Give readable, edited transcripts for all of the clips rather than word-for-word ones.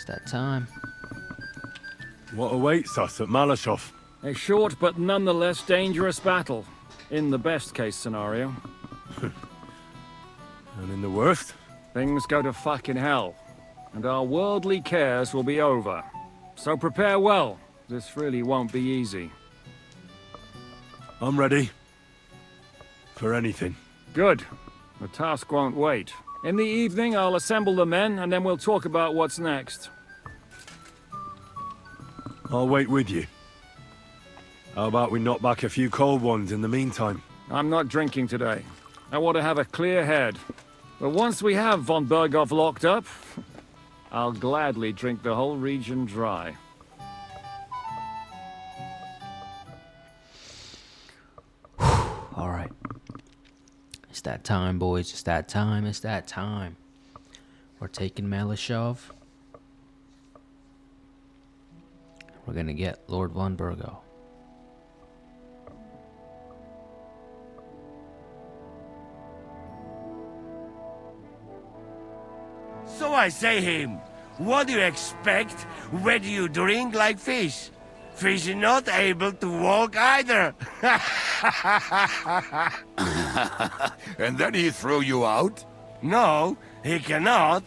It's that time. What awaits us at Malashov? A short but nonetheless dangerous battle, in the best-case scenario. And in the worst? Things go to fucking hell, and our worldly cares will be over. So prepare well. This really won't be easy. I'm ready. For anything. Good. The task won't wait. In the evening, I'll assemble the men, and then we'll talk about what's next. I'll wait with you. How about we knock back a few cold ones in the meantime? I'm not drinking today. I want to have a clear head. But once we have von Bergow locked up, I'll gladly drink the whole region dry. All right. It's that time, boys. It's that time. It's that time. We're taking Malashov. We're gonna get Lord von Bergow. So I say him, what do you expect when you drink like fish? Fish is not able to walk either. And then he threw you out? No, he cannot,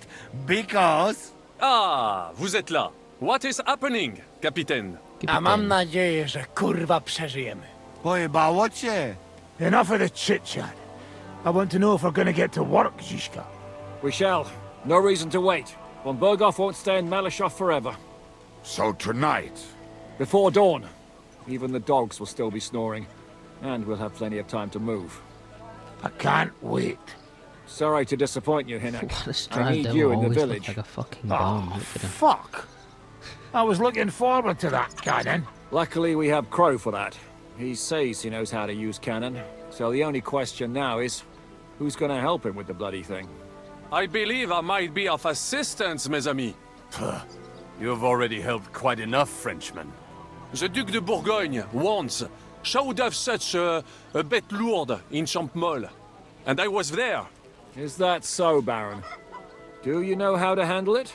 because... Ah, vous êtes là. What is happening, Capitaine? A mam nadzieję, że kurwa przeżyjemy. Pojebało cię. Enough of the chit-chat. I want to know if we're gonna get to work, Zizka. We shall. No reason to wait. Von Bergow won't stay in Malashov forever. So tonight? Before dawn. Even the dogs will still be snoring. And we'll have plenty of time to move. I can't wait. Sorry to disappoint you, Hinek. This I drive need devil you in the always village. looks like a fucking Oh, bomb. Look at him. fuck. I was looking forward to that cannon. Luckily, we have Crow for that. He says he knows how to use cannon. So the only question now is, who's gonna help him with the bloody thing? I believe I might be of assistance, mes amis. You've already helped quite enough, Frenchmen. The Duc de Bourgogne, once, showed off such a bête lourde in Champmol. And I was there. Is that so, Baron? Do you know how to handle it?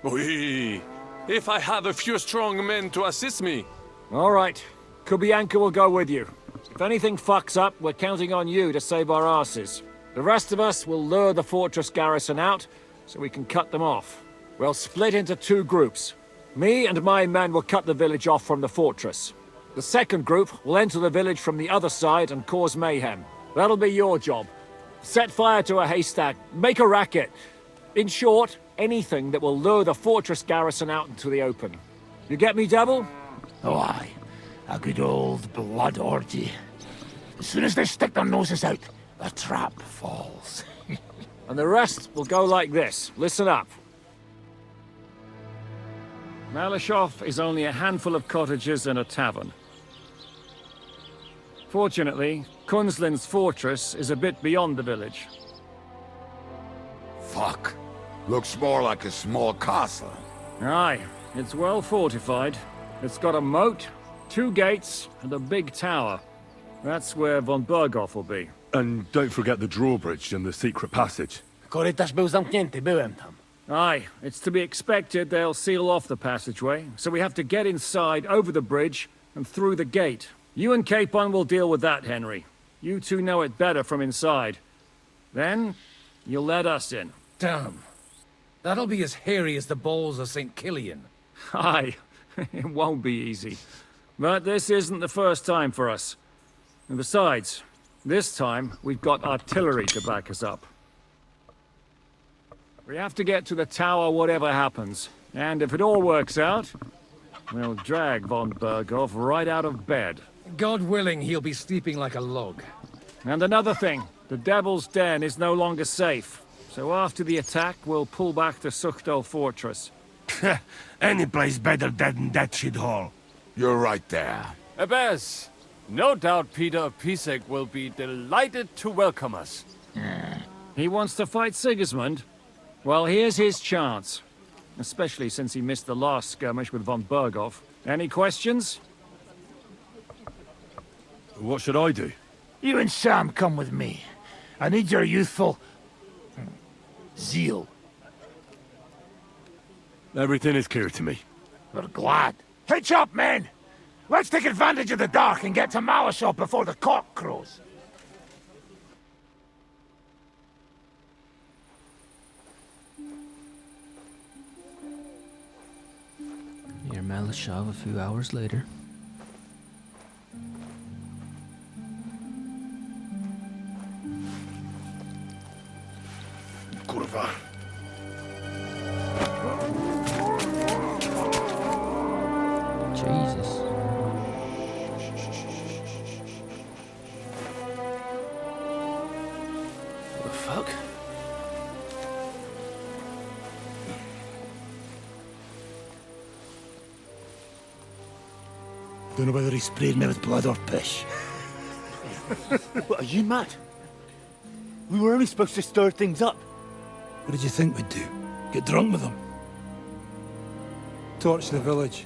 Oui. If I have a few strong men to assist me. All right. Kubianka will go with you. If anything fucks up, we're counting on you to save our asses. The rest of us will lure the fortress garrison out, so we can cut them off. We'll split into two groups. Me and my men will cut the village off from the fortress. The second group will enter the village from the other side and cause mayhem. That'll be your job. Set fire to a haystack, make a racket. In short, anything that will lure the fortress garrison out into the open. You get me, Devil? Oh, aye. A good old blood orgy. As soon as they stick their noses out, the trap falls. And the rest will go like this. Listen up. Malashov is only a handful of cottages and a tavern. Fortunately, Kunzlin's fortress is a bit beyond the village. Fuck. Looks more like a small castle. Aye, it's well fortified. It's got a moat, 2 gates, and a big tower. That's where von Bergow will be. And don't forget the drawbridge and the secret passage. Korytarz był zamknięty, byłem tam. Aye, it's to be expected they'll seal off the passageway, so we have to get inside, over the bridge, and through the gate. You and Capon will deal with that, Henry. You two know it better from inside. Then, you'll let us in. Damn. That'll be as hairy as the balls of St. Killian. Aye, it won't be easy. But this isn't the first time for us. And besides, this time we've got artillery to back us up. We have to get to the tower whatever happens. And if it all works out, we'll drag von Bergow right out of bed. God willing, he'll be sleeping like a log. And another thing, the Devil's Den is no longer safe. So after the attack, we'll pull back to Suchtel Fortress. Any place better than that shithole. You're right there. Abbess, no doubt Peter of Pisek will be delighted to welcome us. He wants to fight Sigismund? Well, here's his chance. Especially since he missed the last skirmish with von Bergow. Any questions? What should I do? You and Sam come with me. I need your youthful... zeal. Everything is clear to me. We're glad. Hitch up, men! Let's take advantage of the dark and get to Malashop before the cock crows. Near Malashov a few hours later. Kurwa. Jesus. What the fuck? Don't know whether he sprayed me with blood or piss. What, are you mad? We were only supposed to stir things up. What did you think we'd do? Get drunk with them? Torch the village.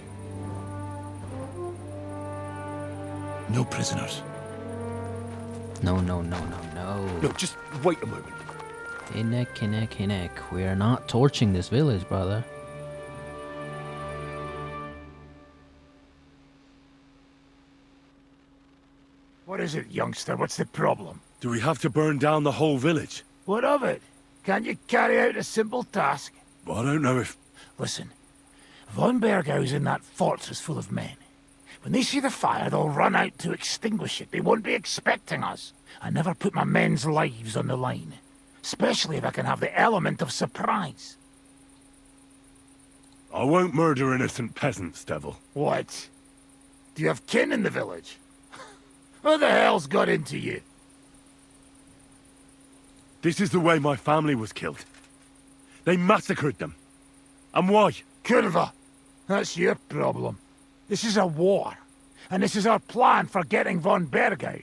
No prisoners. No. No, just wait a moment. Hinnek. We are not torching this village, brother. What is it, youngster? What's the problem? Do we have to burn down the whole village? What of it? Can't you carry out a simple task? Well, I don't know if... Listen, Von Bergow's in that fortress full of men. When they see the fire, they'll run out to extinguish it. They won't be expecting us. I never put my men's lives on the line. Especially if I can have the element of surprise. I won't murder innocent peasants, Devil. What? Do you have kin in the village? Who the hell's got into you? This is the way my family was killed. They massacred them. And why? Kurva, that's your problem. This is a war, and this is our plan for getting von Bergow.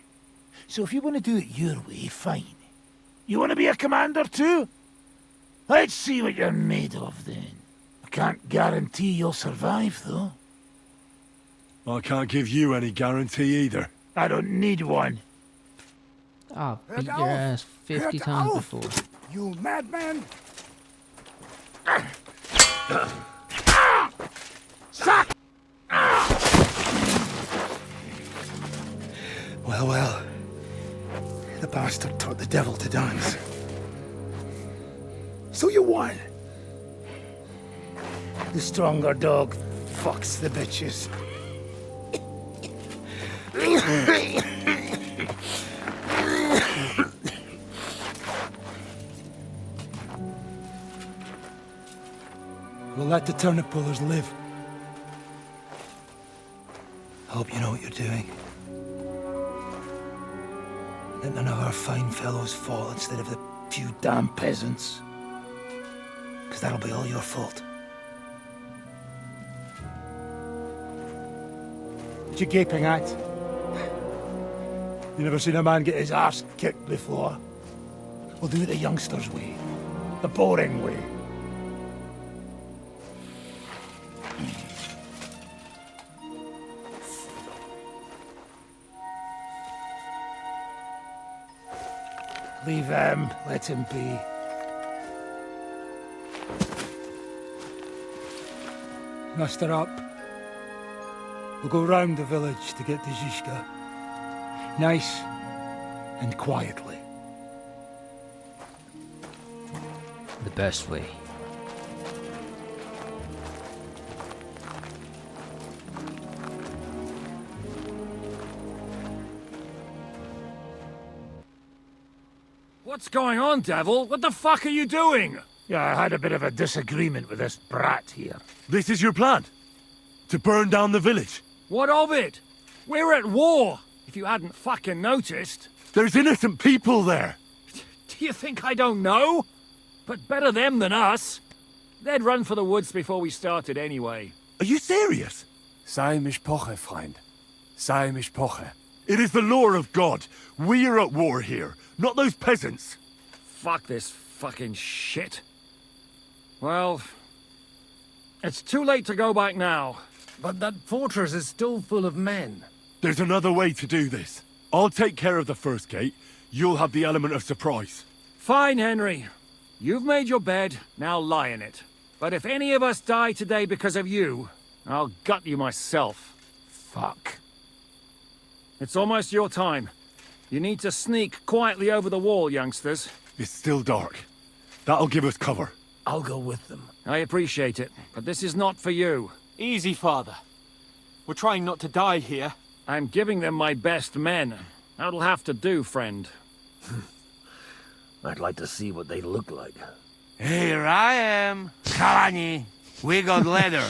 So if you want to do it your way, fine. You want to be a commander too? Let's see what you're made of then. I can't guarantee you'll survive, though. I can't give you any guarantee either. I don't need one. Ah, beat your ass 50 times before. You madman! Suck! Well. The bastard taught the devil to dance. So you won. The stronger dog fucks the bitches. We'll let the turnip pullers live. Hope you know what you're doing. Let none of our fine fellows fall instead of the few damn peasants. Because that'll be all your fault. What you gaping at? You never seen a man get his arse kicked before? We'll do it the youngsters' way. The boring way. Leave him. Let him be. Muster up. We'll go round the village to get to Zizka. Nice and quietly. The best way. What's going on, Devil? What the fuck are you doing? Yeah, I had a bit of a disagreement with this brat here. This is your plan? To burn down the village? What of it? We're at war, if you hadn't fucking noticed. There's innocent people there. Do you think I don't know? But better them than us. They'd run for the woods before we started anyway. Are you serious? Sei Mishpoche, Freund. Sei Mishpoche. It is the law of God. We are at war here, not those peasants. Fuck this fucking shit. Well, it's too late to go back now. But that fortress is still full of men. There's another way to do this. I'll take care of the first gate. You'll have the element of surprise. Fine, Henry. You've made your bed, now lie in it. But if any of us die today because of you, I'll gut you myself. Fuck. It's almost your time. You need to sneak quietly over the wall, youngsters. It's still dark. That'll give us cover. I'll go with them. I appreciate it, but this is not for you. Easy, Father. We're trying not to die here. I'm giving them my best men. That'll have to do, friend. I'd like to see what they look like. Here I am. Kalani, we got leather.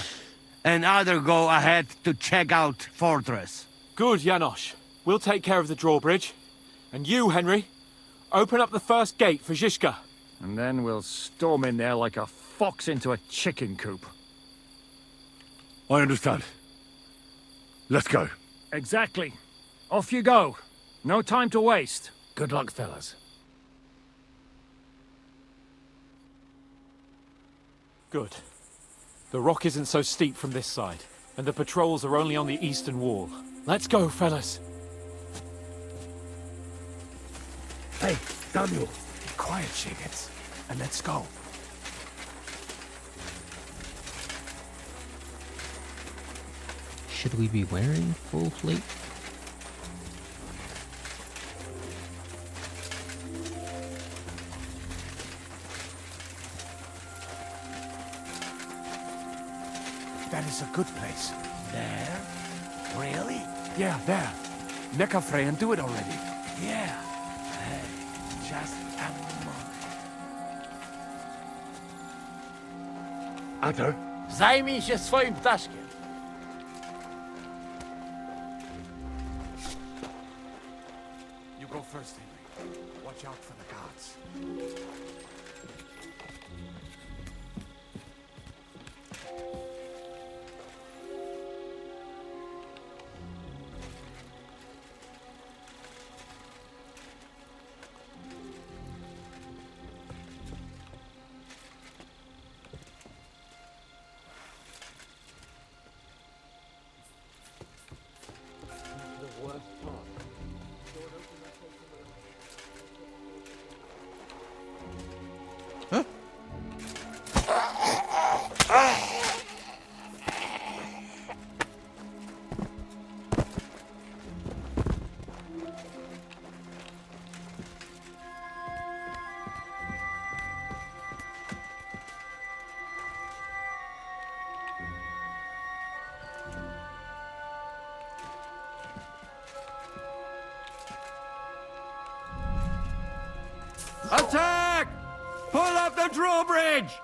And Otto go ahead to check out fortress. Good, Janosch. We'll take care of the drawbridge. And you, Henry, open up the first gate for Zizka. And then we'll storm in there like a fox into a chicken coop. I understand. Let's go. Exactly. Off you go. No time to waste. Good luck, fellas. Good. The rock isn't so steep from this side, and the patrols are only on the eastern wall. Let's go, fellas. Hey, Daniel. Be quiet, chickens. And let's go. Should we be wearing full plate? That is a good place. There? Really? Yeah, there. Make a fray and do it already. Yeah. Hey, just a moment. Otto? Zajmij się swoim ptaszkiem. You go first, Henry. Watch out for the guards. Attack! Pull up the drawbridge!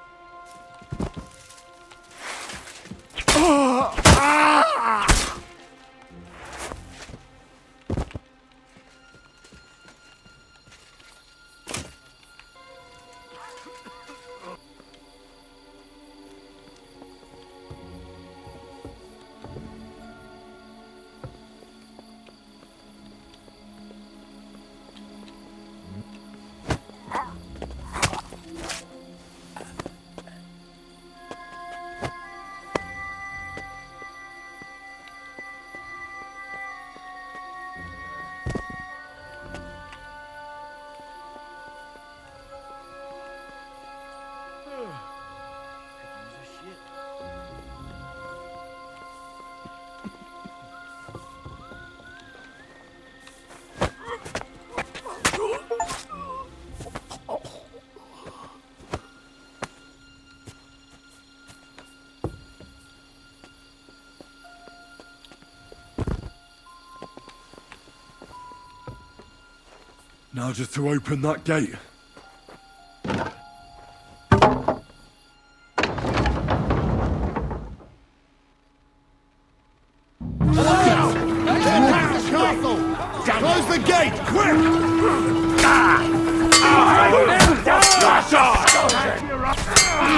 Now just to open that gate. Close the gate, quick!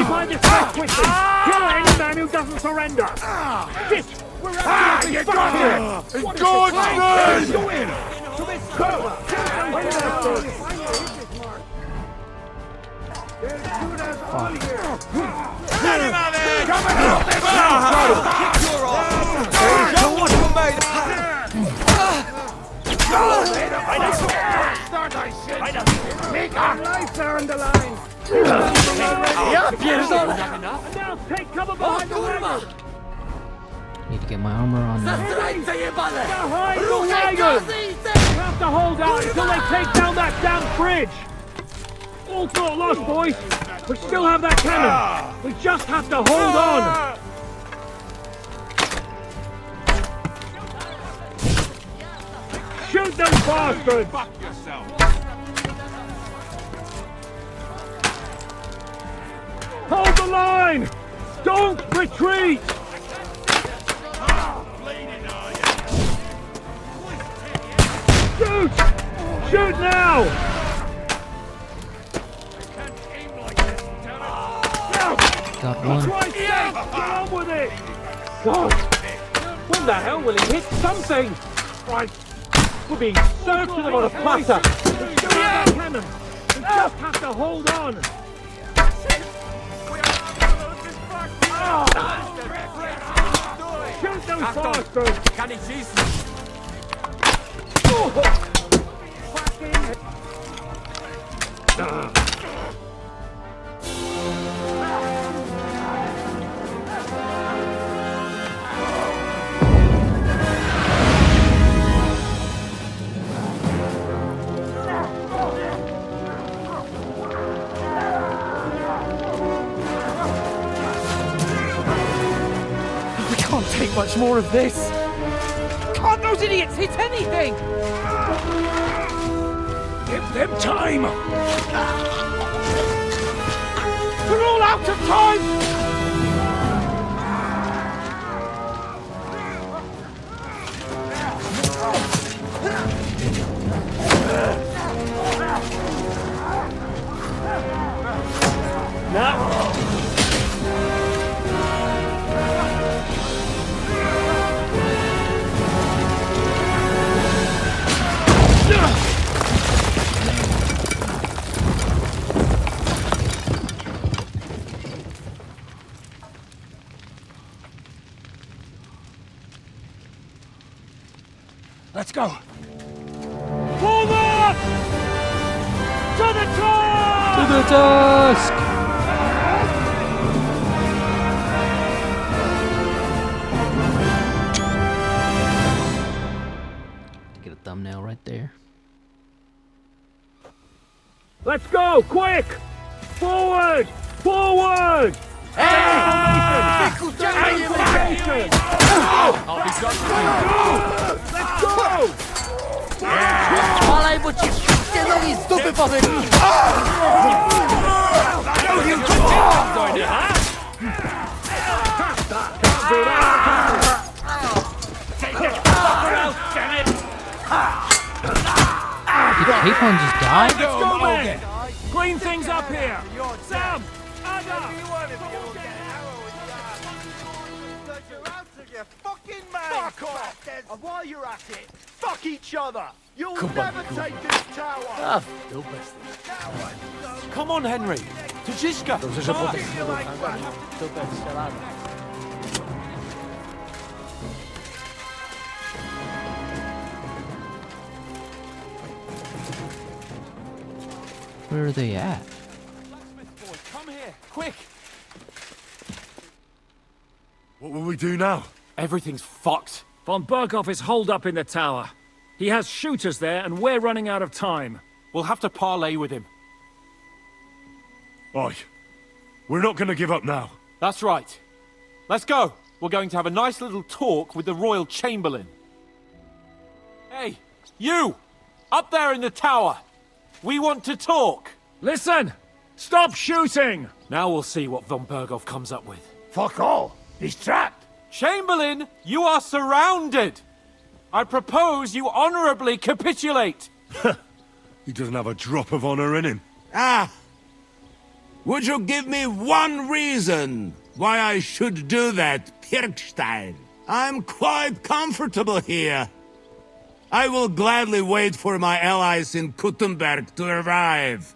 Find this out quickly! Kill any man who doesn't surrender! This! We're absolutely fucked! In God's name! Go in! To this cover! Get him out of there! Coming out! Kick your ass! Show what you made! Start, I said! Make our lives are on the line! Ja pierdolę! Now take cover behind the wagon! Need to get my armor on now. Behind the wagon! You have to hold out until they take down that damn bridge! All thought lost, boys! We still have that cannon! We just have to hold on! Shoot those bastards! Fuck yourself! Hold the line! Don't retreat! Shoot! Shoot now! Got one. Get on with it! God! When the hell will he hit something? Right. We're being served to them on a platter. We still have that cannon. We just have to hold on. Shoot those bastards! Kann ich schießen? We can't take much more of this. Can't those idiots hit anything? Give them time! We're all out of time! Now! Let's go. Forward! To the top! To the task! Get a thumbnail right there. Let's go! Quick! Forward! Forward! Hey! Formation! Let's go! Malaj, bo ci wszystkie nogi z dupy powyryli! Did Capon just die? Let's go, man! Clean things up here! Sam! Ada! Fucking man! Fuck off! And while you're at it, fuck each other! You'll never take this tower! Come on, Henry. To Ziska. Where are they at? Boy, come here, quick. What will we do now? Everything's fucked. Von Bergow is holed up in the tower. He has shooters there, and we're running out of time. We'll have to parley with him. Oi. We're not going to give up now. That's right. Let's go. We're going to have a nice little talk with the Royal Chamberlain. Hey, you! Up there in the tower! We want to talk! Listen! Stop shooting! Now we'll see what von Bergow comes up with. Fuck all. He's trapped. Chamberlain, you are surrounded! I propose you honorably capitulate! He doesn't have a drop of honor in him. Ah! Would you give me one reason why I should do that, Pirkstein? I'm quite comfortable here. I will gladly wait for my allies in Kuttenberg to arrive.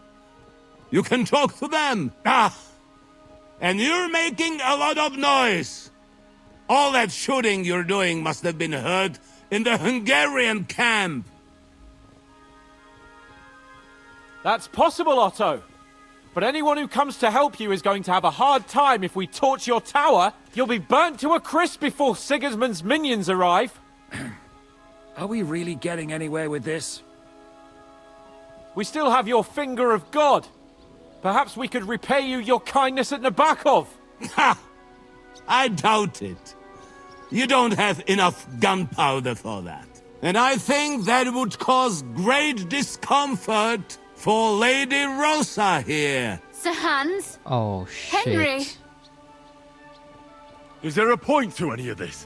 You can talk to them. Ah! And you're making a lot of noise. All that shooting you're doing must have been heard in the Hungarian camp. That's possible, Otto. But anyone who comes to help you is going to have a hard time if we torch your tower. You'll be burnt to a crisp before Sigismund's minions arrive. Are we really getting anywhere with this? We still have your finger of God. Perhaps we could repay you your kindness at Nabokov. Ha! I doubt it. You don't have enough gunpowder for that. And I think that would cause great discomfort for Lady Rosa here. Sir Hans? Oh, shit. Henry? Is there a point to any of this?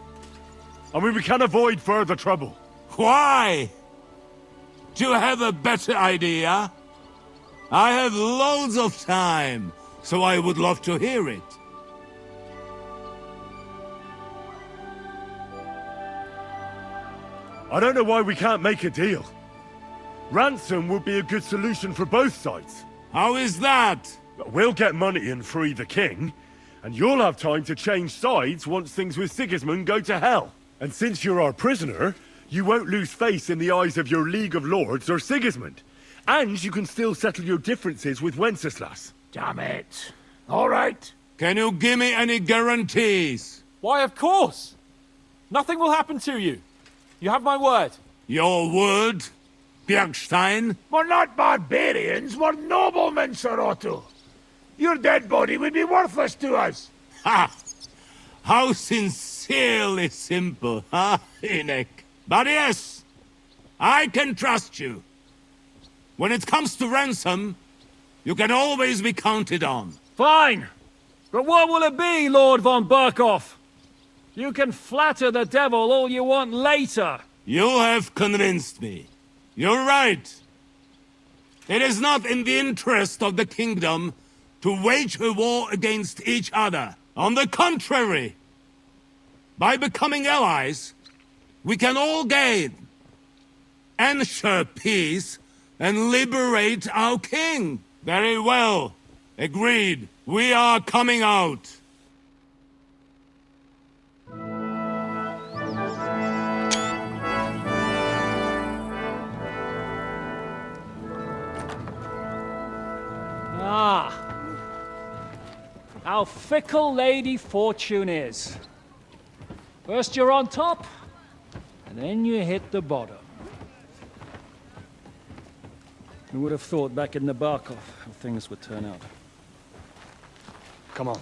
I mean, we can avoid further trouble. Why? Do you have a better idea? I have loads of time, so I would love to hear it. I don't know why we can't make a deal. Ransom would be a good solution for both sides. How is that? We'll get money and free the king, and you'll have time to change sides once things with Sigismund go to hell. And since you're our prisoner, you won't lose face in the eyes of your League of Lords or Sigismund. And you can still settle your differences with Wenceslas. Damn it. All right. Can you give me any guarantees? Why, of course. Nothing will happen to you. You have my word. Your word, Bjergstein? We're not barbarians, we're noblemen, Sir Otto. Your dead body would be worthless to us. Ha! How sincerely simple, huh, Enoch? But yes, I can trust you. When it comes to ransom, you can always be counted on. Fine. But what will it be, Lord von Bergow? You can flatter the devil all you want later. You have convinced me. You're right. It is not in the interest of the kingdom to wage a war against each other. On the contrary, by becoming allies, we can all gain, ensure peace, and liberate our king. Very well. Agreed. We are coming out. Ah. How fickle Lady Fortune is. First you're on top, and then you hit the bottom. Who would have thought back in Nabokov how things would turn out? Come on.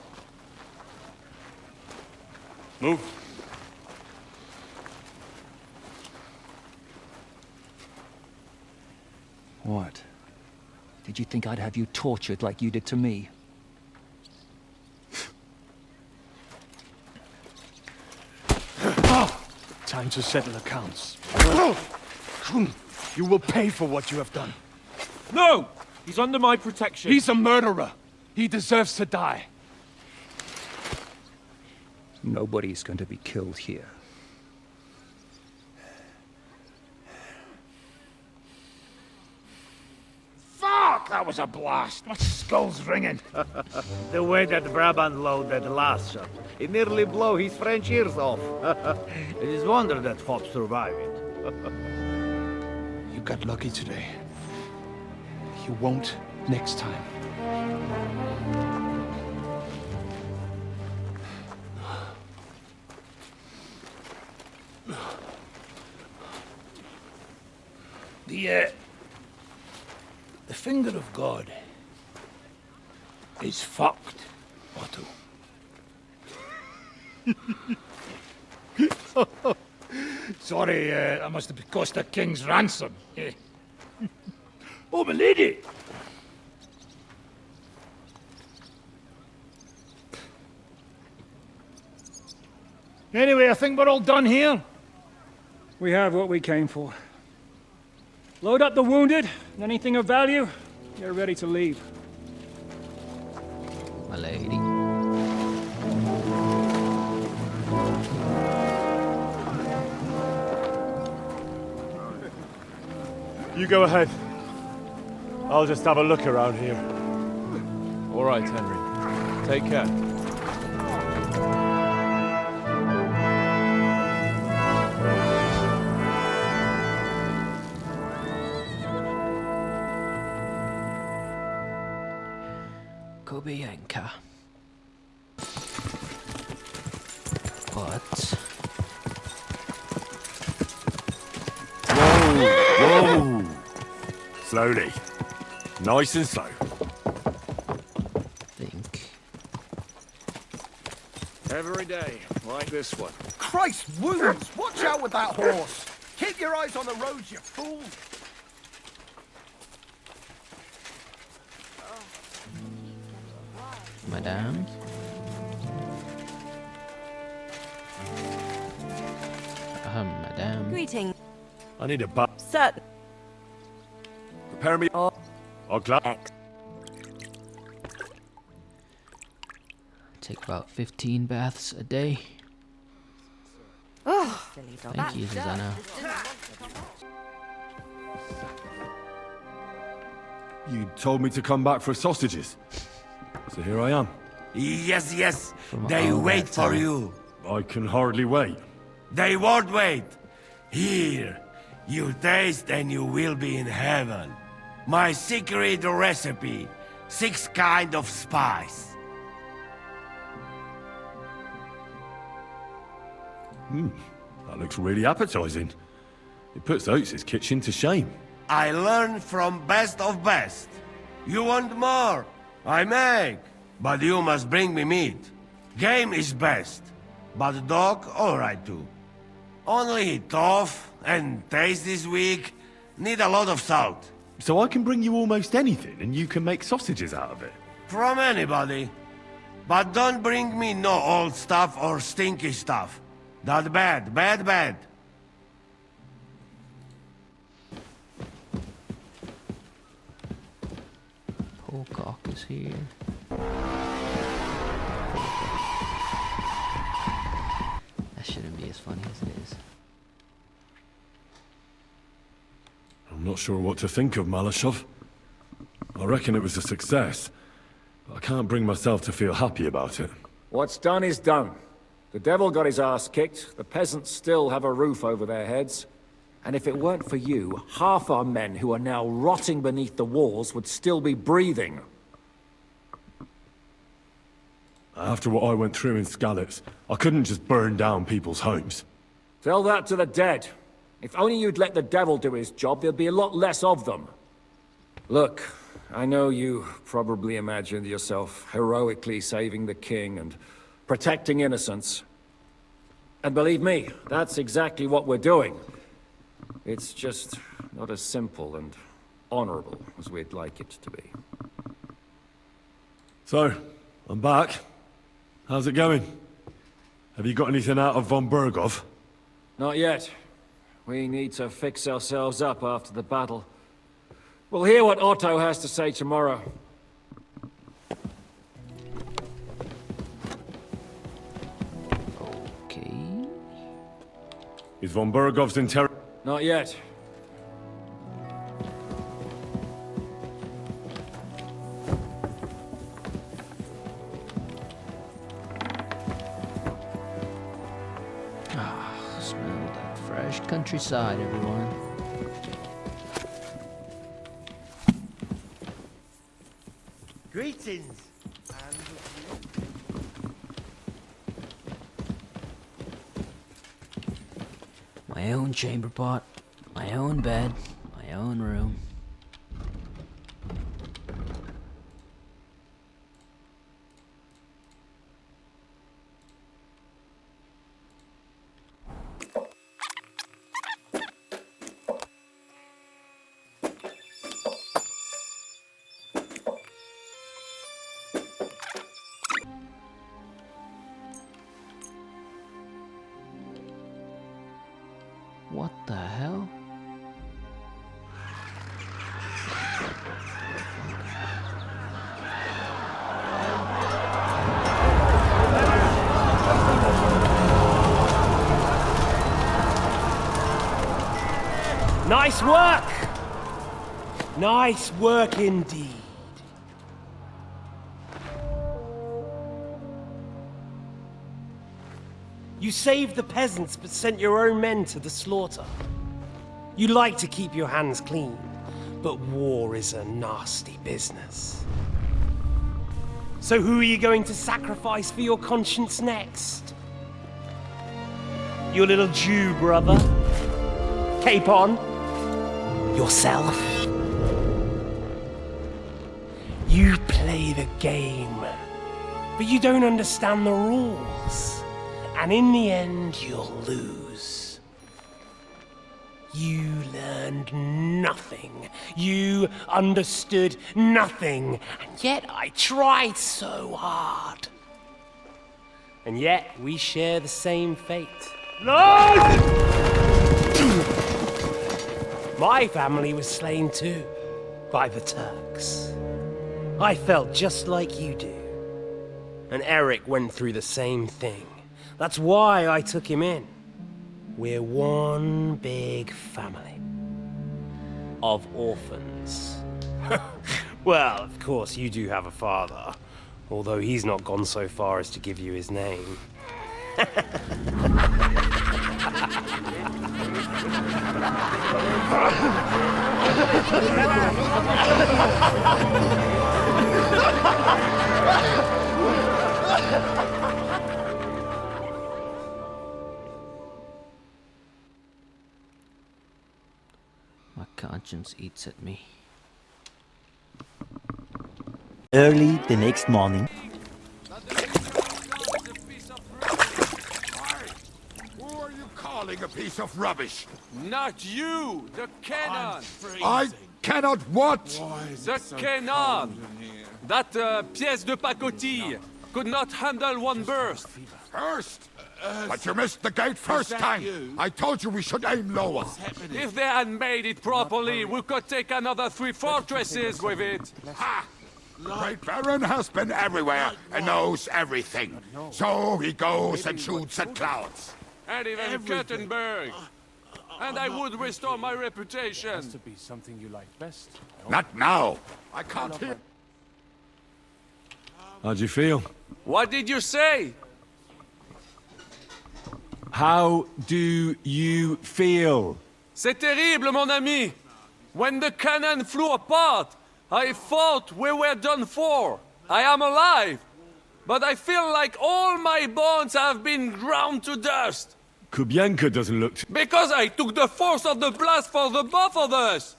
Move. What? Did you think I'd have you tortured like you did to me? Time to settle accounts. You will pay for what you have done. No! He's under my protection. He's a murderer. He deserves to die. Nobody's going to be killed here. Fuck! That was a blast. My skull's ringing. The way that Brabant loaded last shot, it nearly blow his French ears off. It is wonder that Fop survived it. You got lucky today. You won't next time. The finger of God is fucked, Otto. Sorry, that must have cost a king's ransom. Oh, my lady! Anyway, I think we're all done here. We have what we came for. Load up the wounded, and anything of value, you're ready to leave. My lady. You go ahead. I'll just have a look around here. All right, Henry. Take care. Bianca. But Whoa! Slowly. Nice and slow. think Every day, like this one. Christ wounds! Watch out with that horse! Keep your eyes on the road, you fool! Madame. Madame. Greeting. I need a bath. Certain. Prepare me. I'll Take about 15 baths a day. Oh, silly dog. Thank you, Susanna. You told me to come back for sausages. So here I am. Yes, yes. From They all wait that for time. you. I can hardly wait. They won't wait. Here, you taste and you will be in heaven. My secret recipe. 6 kind of spice. That looks really appetizing. It puts Oates' kitchen to shame. I learn from best of best. You want more? I make. But you must bring me meat. Game is best. But dog, alright too. Only tough and taste this weak. Need a lot of salt. So I can bring you almost anything and you can make sausages out of it. From anybody. But don't bring me no old stuff or stinky stuff. That bad, bad, bad. Pocock is here. That shouldn't be as funny as it is. I'm not sure what to think of Malashov. I reckon it was a success. But I can't bring myself to feel happy about it. What's done is done. The devil got his ass kicked, the peasants still have a roof over their heads. And if it weren't for you, half our men who are now rotting beneath the walls would still be breathing. After what I went through in Skalitz, I couldn't just burn down people's homes. Tell that to the dead. If only you'd let the devil do his job, there'd be a lot less of them. Look, I know you probably imagined yourself heroically saving the king and protecting innocents. And believe me, that's exactly what we're doing. It's just not as simple and honorable as we'd like it to be. So, I'm back. How's it going? Have you got anything out of von Bergow? Not yet. We need to fix ourselves up after the battle. We'll hear what Otto has to say tomorrow. Okay. Is von Bergow's inter... Not yet. Smell that fresh countryside, everyone. Greetings. My own chamber pot, my own bed, my own room. What the hell? Nice work! Nice work indeed. You saved the peasants, but sent your own men to the slaughter. You like to keep your hands clean, but war is a nasty business. So who are you going to sacrifice for your conscience next? Your little Jew brother? Cape on? Yourself? You play the game, but you don't understand the rules. And in the end, you'll lose. You learned nothing. You understood nothing. And yet I tried so hard. And yet we share the same fate. Lord! My family was slain too, by the Turks. I felt just like you do. And Eric went through the same thing. That's why I took him in. We're one big family. Of orphans. Well, of course, you do have a father. Although he's not gone so far as to give you his name. My conscience eats at me. Early the next morning. Who are you calling a piece of rubbish? Not you, the cannon. I cannot what? The cannon. That pièce de pacotille could not handle one burst. First? But you missed the gate first time. I told you we should aim lower. If they had made it properly, we could take another 3 fortresses with it. Ha! Great Baron has been everywhere and knows everything. So he goes and shoots at clouds. And even Köthenberg. And I would restore my reputation. Has to be something you like best. Not now. I can't hear. How'd you feel? What did you say? How do you feel? C'est terrible, mon ami. When the cannon flew apart, I thought we were done for. I am alive. But I feel like all my bones have been ground to dust. Kubienka doesn't look... Because I took the force of the blast for the both of us.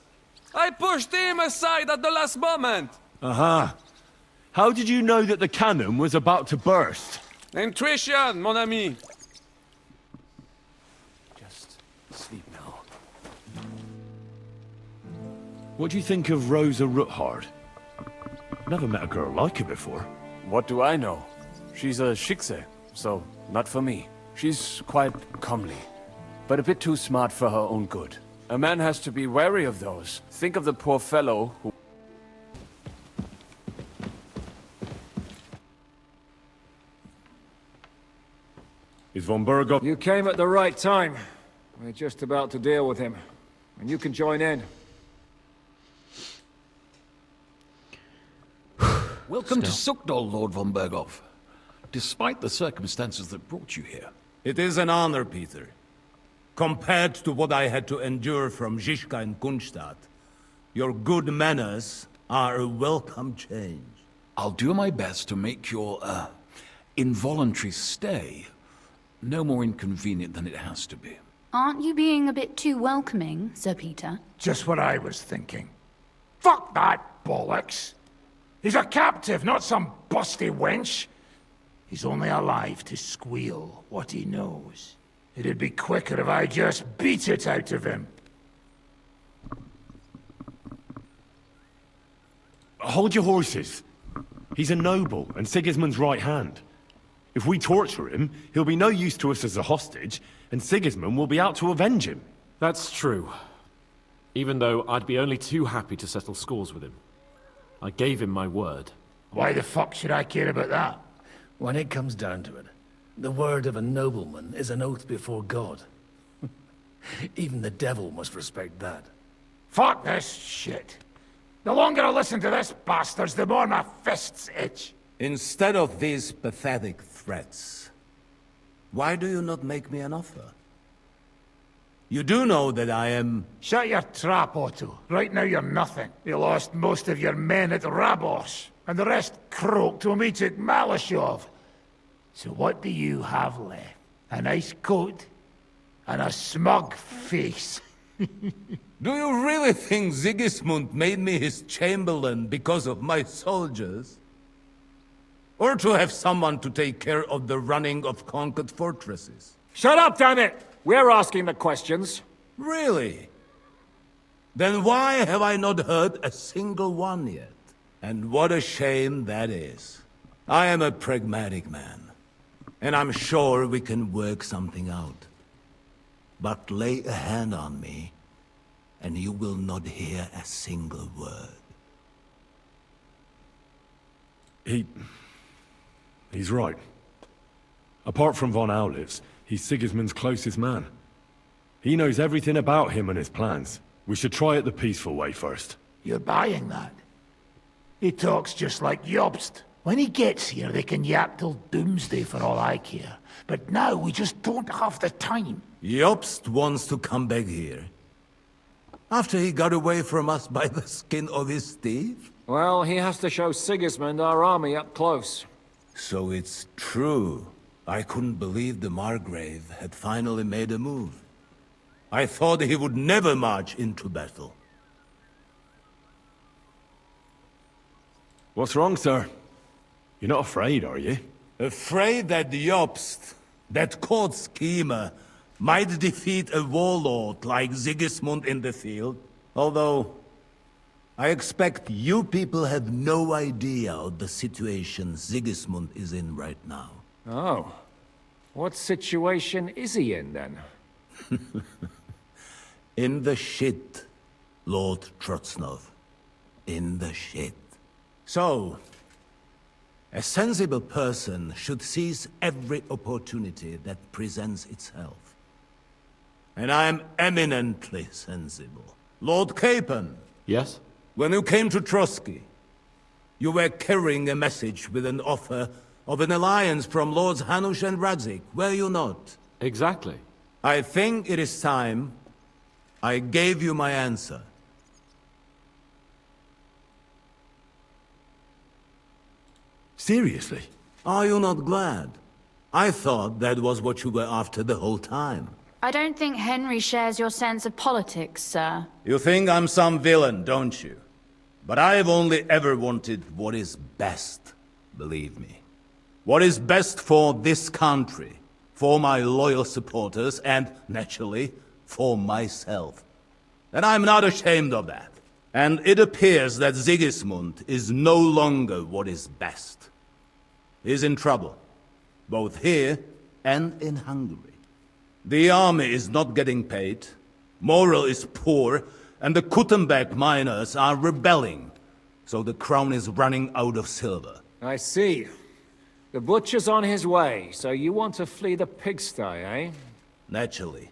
I pushed him aside at the last moment. Aha. How did you know that the cannon was about to burst? Intuition, mon ami. Just sleep now. What do you think of Rosa Ruthard? Never met a girl like her before. What do I know? She's a Schickse, so not for me. She's quite comely, but a bit too smart for her own good. A man has to be wary of those. Think of the poor fellow who... Is von Bergow... You came at the right time. We're just about to deal with him. And you can join in. Welcome to Sukdal, Lord von Bergow. Despite the circumstances that brought you here. It is an honor, Peter. Compared to what I had to endure from Zizka and Kunstadt, your good manners are a welcome change. I'll do my best to make your, involuntary stay no more inconvenient than it has to be. Aren't you being a bit too welcoming, Sir Peter? Just what I was thinking. Fuck that bollocks! He's a captive, not some busty wench. He's only alive to squeal what he knows. It'd be quicker if I just beat it out of him. Hold your horses. He's a noble and Sigismund's right hand. If we torture him, he'll be no use to us as a hostage, and Sigismund will be out to avenge him. That's true. Even though I'd be only too happy to settle scores with him. I gave him my word. Why the fuck should I care about that? When it comes down to it, the word of a nobleman is an oath before God. Even the devil must respect that. Fuck this shit. The longer I listen to this bastards, the more my fists itch. Instead of these pathetic threats, why do you not make me an offer? You do know that I am... Shut your trap, Otto. Right now you're nothing. You lost most of your men at Rabos. and the rest croaked when we took Malashov. So what do you have left? A nice coat and a smug face. Do you really think Sigismund made me his chamberlain because of my soldiers? Or to have someone to take care of the running of conquered fortresses? Shut up, damn it! We're asking the questions. Really? Then why have I not heard a single one yet? And what a shame that is. I am a pragmatic man, and I'm sure we can work something out. But lay a hand on me, and you will not hear a single word. He's right. Apart from von Aulifs, he's Sigismund's closest man. He knows everything about him and his plans. We should try it the peaceful way first. You're buying that? He talks just like Jobst. When he gets here, they can yap till doomsday for all I care. But now we just don't have the time. Jobst wants to come back here. After he got away from us by the skin of his teeth? Well, he has to show Sigismund our army up close. So it's true. I couldn't believe the Margrave had finally made a move. I thought he would never march into battle. What's wrong, sir? You're not afraid, are you? Afraid that Jobst, that court schemer, might defeat a warlord like Sigismund in the field? Although, I expect you people have no idea of the situation Sigismund is in right now. Oh. What situation is he in, then? In the shit, Lord Trotsnov. In the shit. So, a sensible person should seize every opportunity that presents itself. And I am eminently sensible. Lord Capon. Yes? When you came to Trotsky, you were carrying a message with an offer of an alliance from Lords Hanush and Radzik, were you not? Exactly. I think it is time I gave you my answer. Seriously? Are you not glad? I thought that was what you were after the whole time. I don't think Henry shares your sense of politics, sir. You think I'm some villain, don't you? But I've only ever wanted what is best, believe me. What is best for this country, for my loyal supporters, and, naturally, for myself. And I'm not ashamed of that. And it appears that Sigismund is no longer what is best. He's in trouble, both here and in Hungary. The army is not getting paid, morale is poor, and the Kuttenberg miners are rebelling, so the crown is running out of silver. I see. The butcher's on his way, so you want to flee the pigsty, eh? Naturally.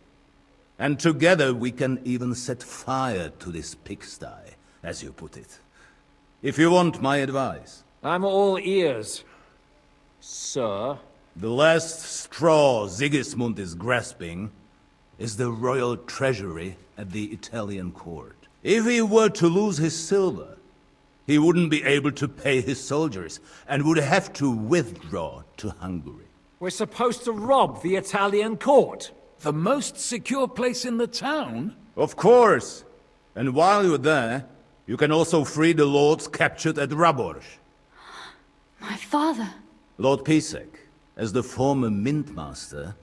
And together we can even set fire to this pigsty, as you put it. If you want my advice. I'm all ears, sir. The last straw Sigismund is grasping is the royal treasury at the Italian court. If he were to lose his silver, he wouldn't be able to pay his soldiers and would have to withdraw to Hungary. We're supposed to rob the Italian court. The most secure place in the town? Of course. And while you're there, you can also free the lords captured at Raborz. My father. Lord Pisek, as the former mintmaster,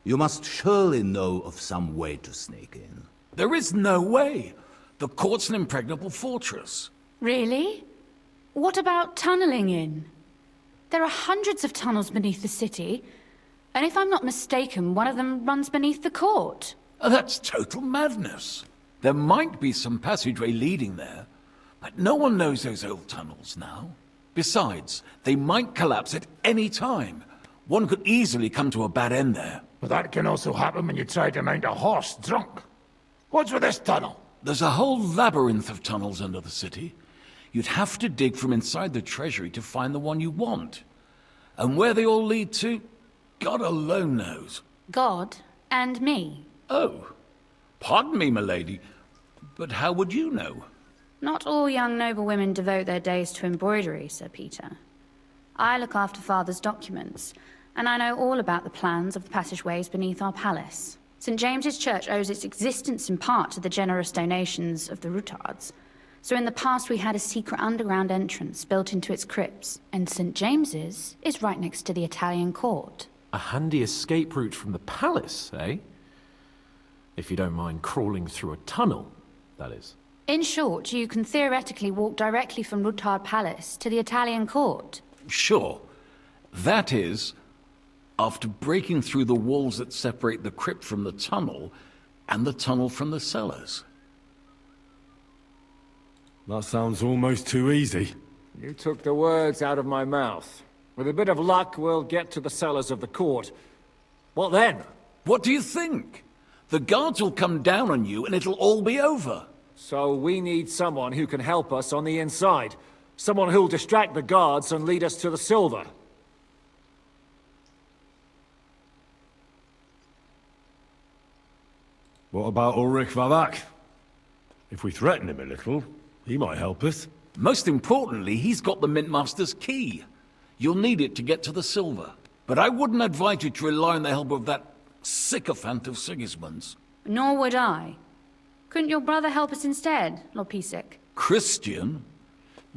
you must surely know of some way to sneak in. There is no way. The court's an impregnable fortress. Really? What about tunneling in? There are hundreds of tunnels beneath the city, and if I'm not mistaken, one of them runs beneath the court. That's total madness. There might be some passageway leading there, but no one knows those old tunnels now. Besides, they might collapse at any time. One could easily come to a bad end there. But that can also happen when you try to mount a horse drunk. What's with this tunnel? There's a whole labyrinth of tunnels under the city. You'd have to dig from inside the treasury to find the one you want. And where they all lead to, God alone knows. God and me. Oh, pardon me, milady, but how would you know? Not all young noblewomen devote their days to embroidery, Sir Peter. I look after Father's documents, and I know all about the plans of the passageways beneath our palace. St. James's Church owes its existence in part to the generous donations of the Routards. So in the past we had a secret underground entrance built into its crypts, and St. James's is right next to the Italian court. A handy escape route from the palace, eh? If you don't mind crawling through a tunnel, that is. In short, you can theoretically walk directly from Routard Palace to the Italian court. Sure. That is, after breaking through the walls that separate the crypt from the tunnel, and the tunnel from the cellars. That sounds almost too easy. You took the words out of my mouth. With a bit of luck, we'll get to the cellars of the court. What then? What do you think? The guards will come down on you and it'll all be over. So we need someone who can help us on the inside. Someone who'll distract the guards and lead us to the silver. What about Ulrich Vavak? If we threaten him a little, he might help us. Most importantly, he's got the Mintmaster's key. You'll need it to get to the silver. But I wouldn't advise you to rely on the help of that sycophant of Sigismund's. Nor would I. Couldn't your brother help us instead, Lord Pisak? Christian?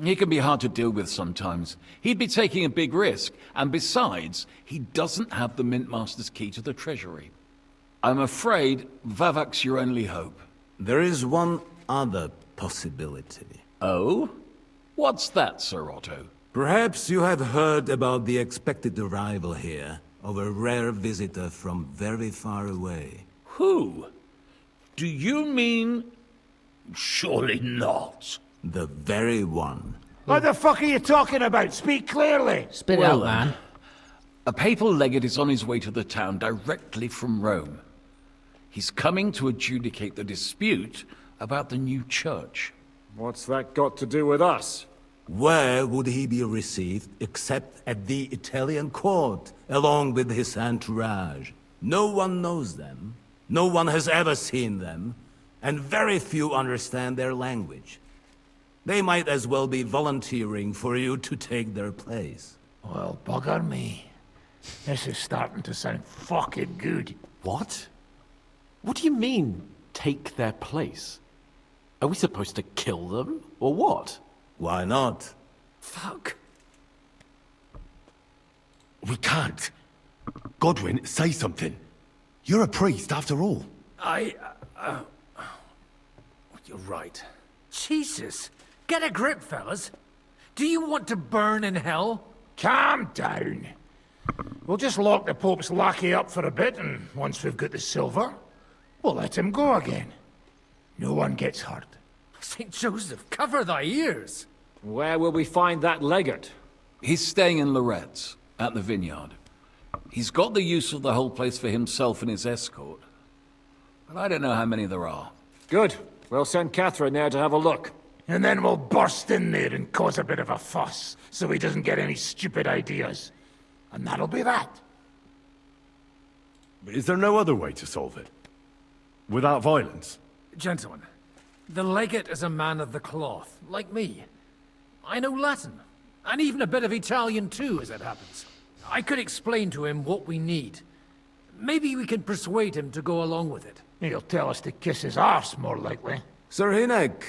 He can be hard to deal with sometimes. He'd be taking a big risk, and besides, he doesn't have the Mintmaster's key to the treasury. I'm afraid Vavak's your only hope. There is one other possibility. Oh? What's that, Sir Otto? Perhaps you have heard about the expected arrival here of a rare visitor from very far away. Who? Do you mean... Surely not. The very one. What the fuck are you talking about? Speak clearly. Spit it out, man. A papal legate is on his way to the town directly from Rome. He's coming to adjudicate the dispute about the new church. What's that got to do with us? Where would he be received except at the Italian court, along with his entourage? No one knows them, no one has ever seen them, and very few understand their language. They might as well be volunteering for you to take their place. Well, bugger me. This is starting to sound fucking good. What? What do you mean, take their place? Are we supposed to kill them, or what? Why not? Fuck. We can't. Godwin, say something. You're a priest, after all. You're right. Jesus. Get a grip, fellas. Do you want to burn in hell? Calm down. We'll just lock the Pope's lackey up for a bit, and once we've got the silver, we'll let him go again. No one gets hurt. St. Joseph, cover thy ears. Where will we find that legate? He's staying in Loretz, at the vineyard. He's got the use of the whole place for himself and his escort. But I don't know how many there are. Good. We'll send Catherine there to have a look. And then we'll burst in there and cause a bit of a fuss, so he doesn't get any stupid ideas. And that'll be that. Is there no other way to solve it? Without violence? Gentlemen, the legate is a man of the cloth, like me. I know Latin, and even a bit of Italian too, as it happens. I could explain to him what we need. Maybe we can persuade him to go along with it. He'll tell us to kiss his arse, more likely. Sir Hinek,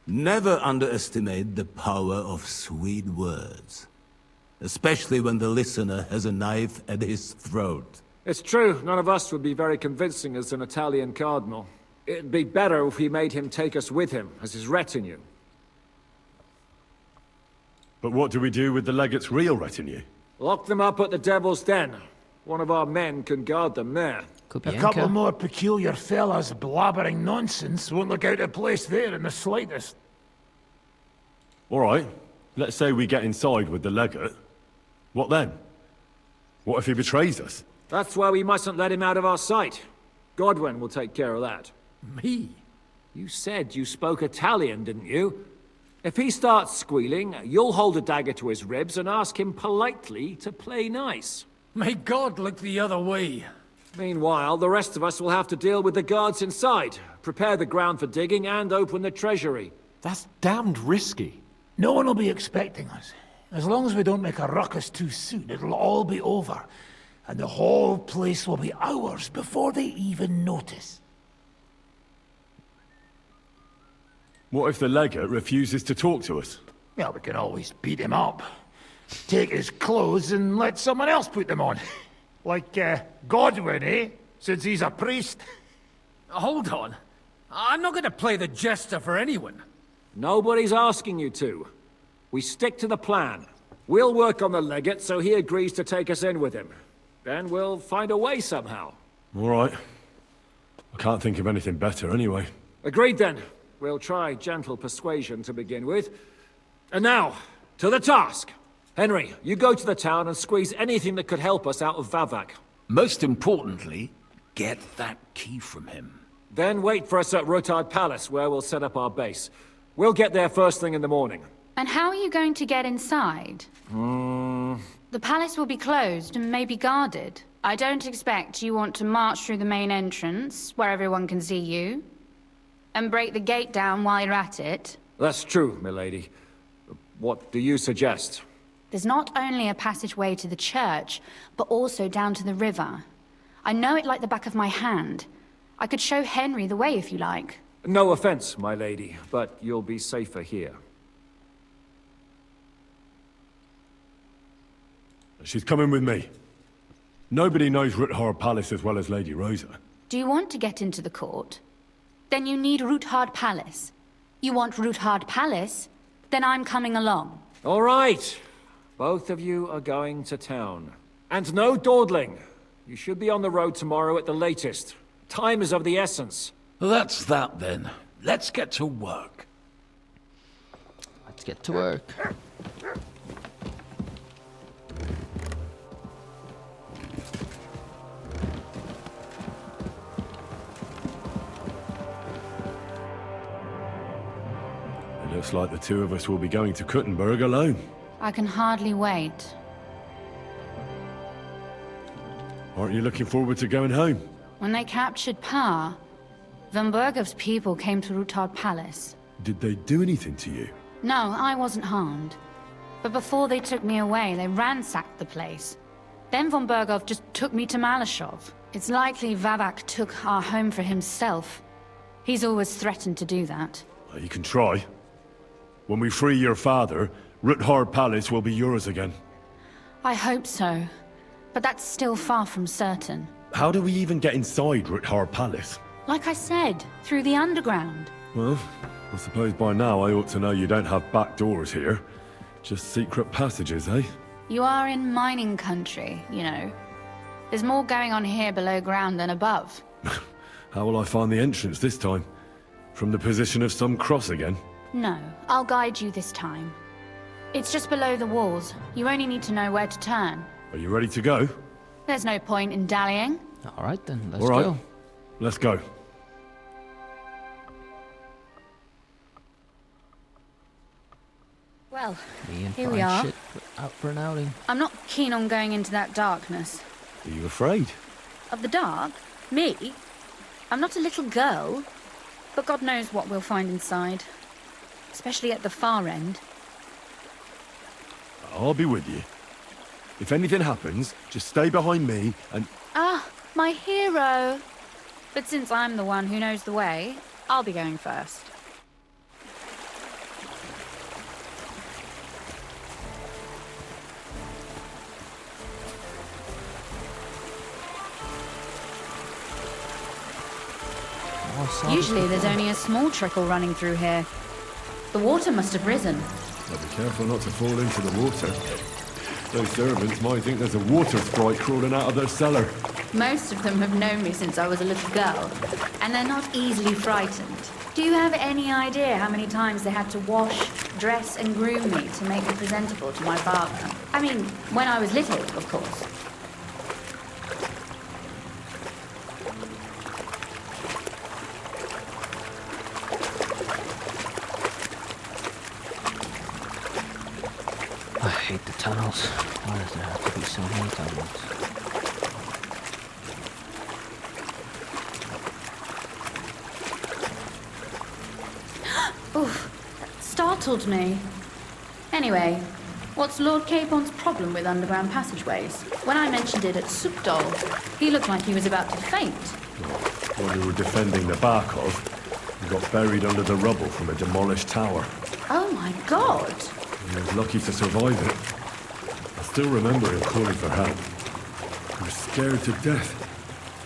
never underestimate the power of sweet words. Especially when the listener has a knife at his throat. It's true, none of us would be very convincing as an Italian cardinal. It'd be better if we made him take us with him, as his retinue. But what do we do with the legate's real retinue? Lock them up at the Devil's Den. One of our men can guard them there. A couple more peculiar fellas blabbering nonsense won't look out of place there in the slightest. All right, let's say we get inside with the legate. What then? What if he betrays us? That's why we mustn't let him out of our sight. Godwin will take care of that. Me? You said you spoke Italian, didn't you? If he starts squealing, you'll hold a dagger to his ribs and ask him politely to play nice. May God look the other way. Meanwhile, the rest of us will have to deal with the guards inside, prepare the ground for digging, and open the treasury. That's damned risky. No one will be expecting us. As long as we don't make a ruckus too soon, it'll all be over. And the whole place will be ours before they even notice. What if the legate refuses to talk to us? Well, we can always beat him up. Take his clothes and let someone else put them on. Like, Godwin, eh? Since he's a priest. Hold on. I'm not going to play the jester for anyone. Nobody's asking you to. We stick to the plan. We'll work on the legate so he agrees to take us in with him. Then we'll find a way somehow. All right. I can't think of anything better anyway. Agreed then. We'll try gentle persuasion to begin with. And now, to the task. Henry, you go to the town and squeeze anything that could help us out of Vavak. Most importantly, get that key from him. Then wait for us at Rutard Palace, where we'll set up our base. We'll get there first thing in the morning. And how are you going to get inside? The palace will be closed and maybe guarded. I don't expect you want to march through the main entrance, where everyone can see you, and break the gate down while you're at it. That's true, milady. What do you suggest? There's not only a passageway to the church, but also down to the river. I know it like the back of my hand. I could show Henry the way if you like. No offense, my lady, but you'll be safer here. She's coming with me. Nobody knows Rutard Palace as well as Lady Rosa. Do you want to get into the court? Then you need Rutard Palace. You want Rutard Palace? Then I'm coming along. All right. Both of you are going to town. And no dawdling. You should be on the road tomorrow at the latest. Time is of the essence. Well, that's that then. Let's get to work. Let's get to work. It looks like the two of us will be going to Kuttenberg alone. I can hardly wait. Aren't you looking forward to going home? When they captured Pa, Von Bergow's people came to Rutard Palace. Did they do anything to you? No, I wasn't harmed. But before they took me away, they ransacked the place. Then Von Bergow just took me to Malashov. It's likely Vavak took our home for himself. He's always threatened to do that. Well, you can try. When we free your father, Rutard Palace will be yours again. I hope so. But that's still far from certain. How do we even get inside Rutard Palace? Like I said, through the underground. Well, I suppose by now I ought to know you don't have back doors here. Just secret passages, eh? You are in mining country, you know. There's more going on here below ground than above. How will I find the entrance this time? From the position of some cross again? No, I'll guide you this time. It's just below the walls. You only need to know where to turn. Are you ready to go? There's no point in dallying. All right then, let's All right. go. Let's go. Well, Me and here we fine are. shit out for an outing. I'm not keen on going into that darkness. Are you afraid? Of the dark? Me? I'm not a little girl. But God knows what we'll find inside. Especially at the far end. I'll be with you. If anything happens, just stay behind me and... Ah, my hero! But since I'm the one who knows the way, I'll be going first. Usually there's only a small trickle running through here. The water must have risen. Well, be careful not to fall into the water. Those servants might think there's a water sprite crawling out of their cellar. Most of them have known me since I was a little girl, and they're not easily frightened. Do you have any idea how many times they had to wash, dress, and groom me to make me presentable to my father? I mean, when I was little, of course. I hate the tunnels. Why does there have to be so many tunnels? Oof, startled me. Anyway, what's Lord Capon's problem with underground passageways? When I mentioned it at Supdol, he looked like he was about to faint. When we were defending the Bergow, we got buried under the rubble from a demolished tower. Oh my god! He was lucky to survive it. I still remember him calling for help. He was scared to death.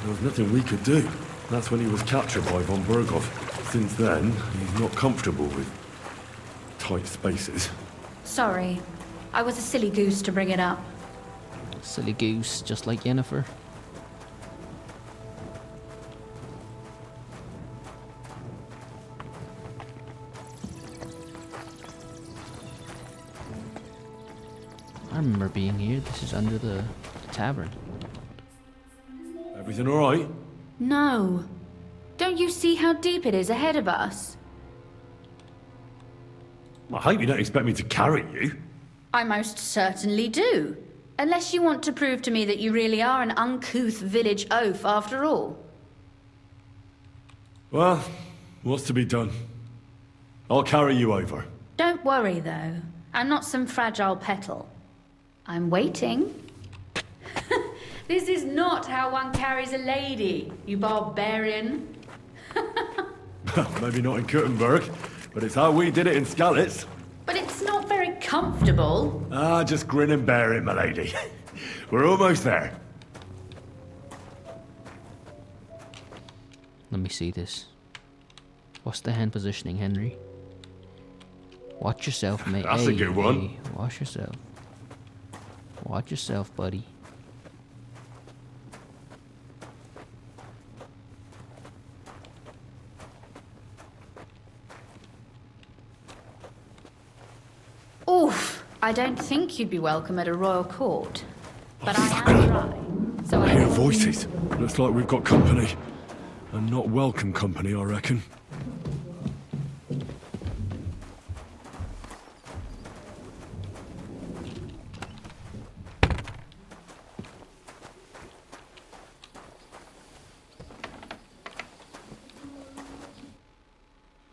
There was nothing we could do. That's when he was captured by von Bergow. Since then, he's not comfortable with tight spaces. Sorry. I was a silly goose to bring it up. Silly goose, just like Yennefer. I remember being here. This is under the tavern. Everything all right? No. Don't you see how deep it is ahead of us? I hope you don't expect me to carry you. I most certainly do. Unless you want to prove to me that you really are an uncouth village oaf after all. Well, what's to be done? I'll carry you over. Don't worry, though. I'm not some fragile petal. I'm waiting. This is not how one carries a lady, you barbarian. Maybe not in Kuttenberg, but it's how we did it in Skalitz. But it's not very comfortable. Ah, just grin and bear it, my lady. We're almost there. Let me see this. What's the hand positioning, Henry? Watch yourself, mate. That's a good one. Hey, watch yourself. Watch yourself, buddy. Oof. I don't think you'd be welcome at a royal court. But I am dry. So I hear voices. Looks like we've got company. And not welcome company, I reckon.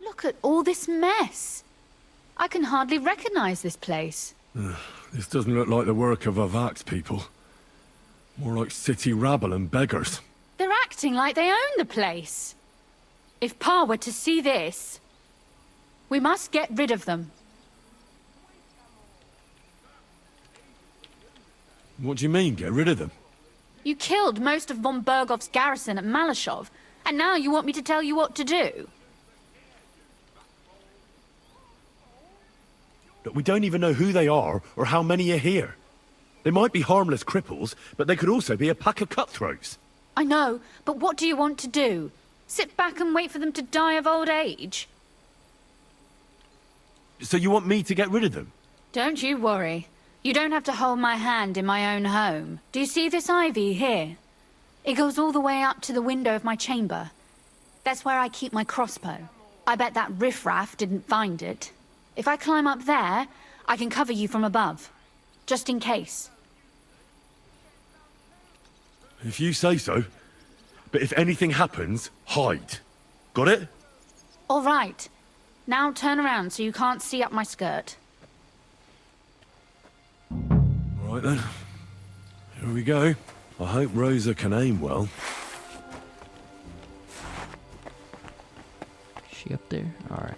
Look at all this mess. I can hardly recognize this place. This doesn't look like the work of Avak's people. More like city rabble and beggars. They're acting like they own the place. If Pa were to see this, we must get rid of them. What do you mean, get rid of them? You killed most of von Bergov's garrison at Malashov, and now you want me to tell you what to do? Look, we don't even know who they are or how many are here. They might be harmless cripples, but they could also be a pack of cutthroats. I know, but what do you want to do? Sit back and wait for them to die of old age? So you want me to get rid of them? Don't you worry. You don't have to hold my hand in my own home. Do you see this ivy here? It goes all the way up to the window of my chamber. That's where I keep my crossbow. I bet that riffraff didn't find it. If I climb up there, I can cover you from above. Just in case. If you say so. But if anything happens, hide. Got it? All right. Now turn around so you can't see up my skirt. All right then. Here we go. I hope Rosa can aim well. Is she up there? Alright.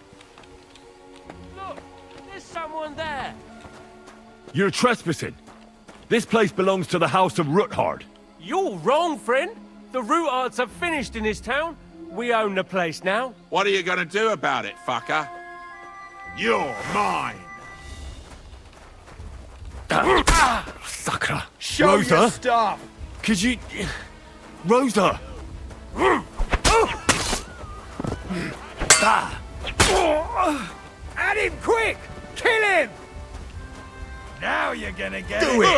Look, there's someone there. You're trespassing. This place belongs to the House of Ruthard. You're wrong, friend. The Rutards are finished in this town. We own the place now. What are you gonna do about it, fucker? You're mine. Sucker. Show Rosa? your stuff. Could you... Rosa! At him quick! Kill him! Now you're gonna get Do it!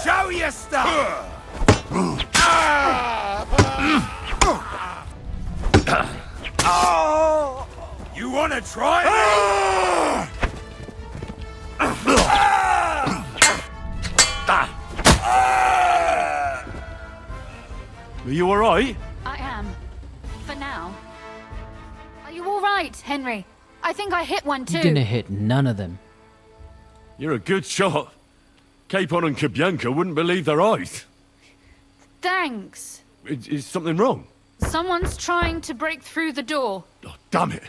Show your stuff! You wanna try me? Are you alright? I am. For now. Are you all right, Henry? I think I hit one too. You didn't hit none of them. You're a good shot. Capon and Kabianka wouldn't believe their eyes. Thanks. Is something wrong? Someone's trying to break through the door. Oh, damn it.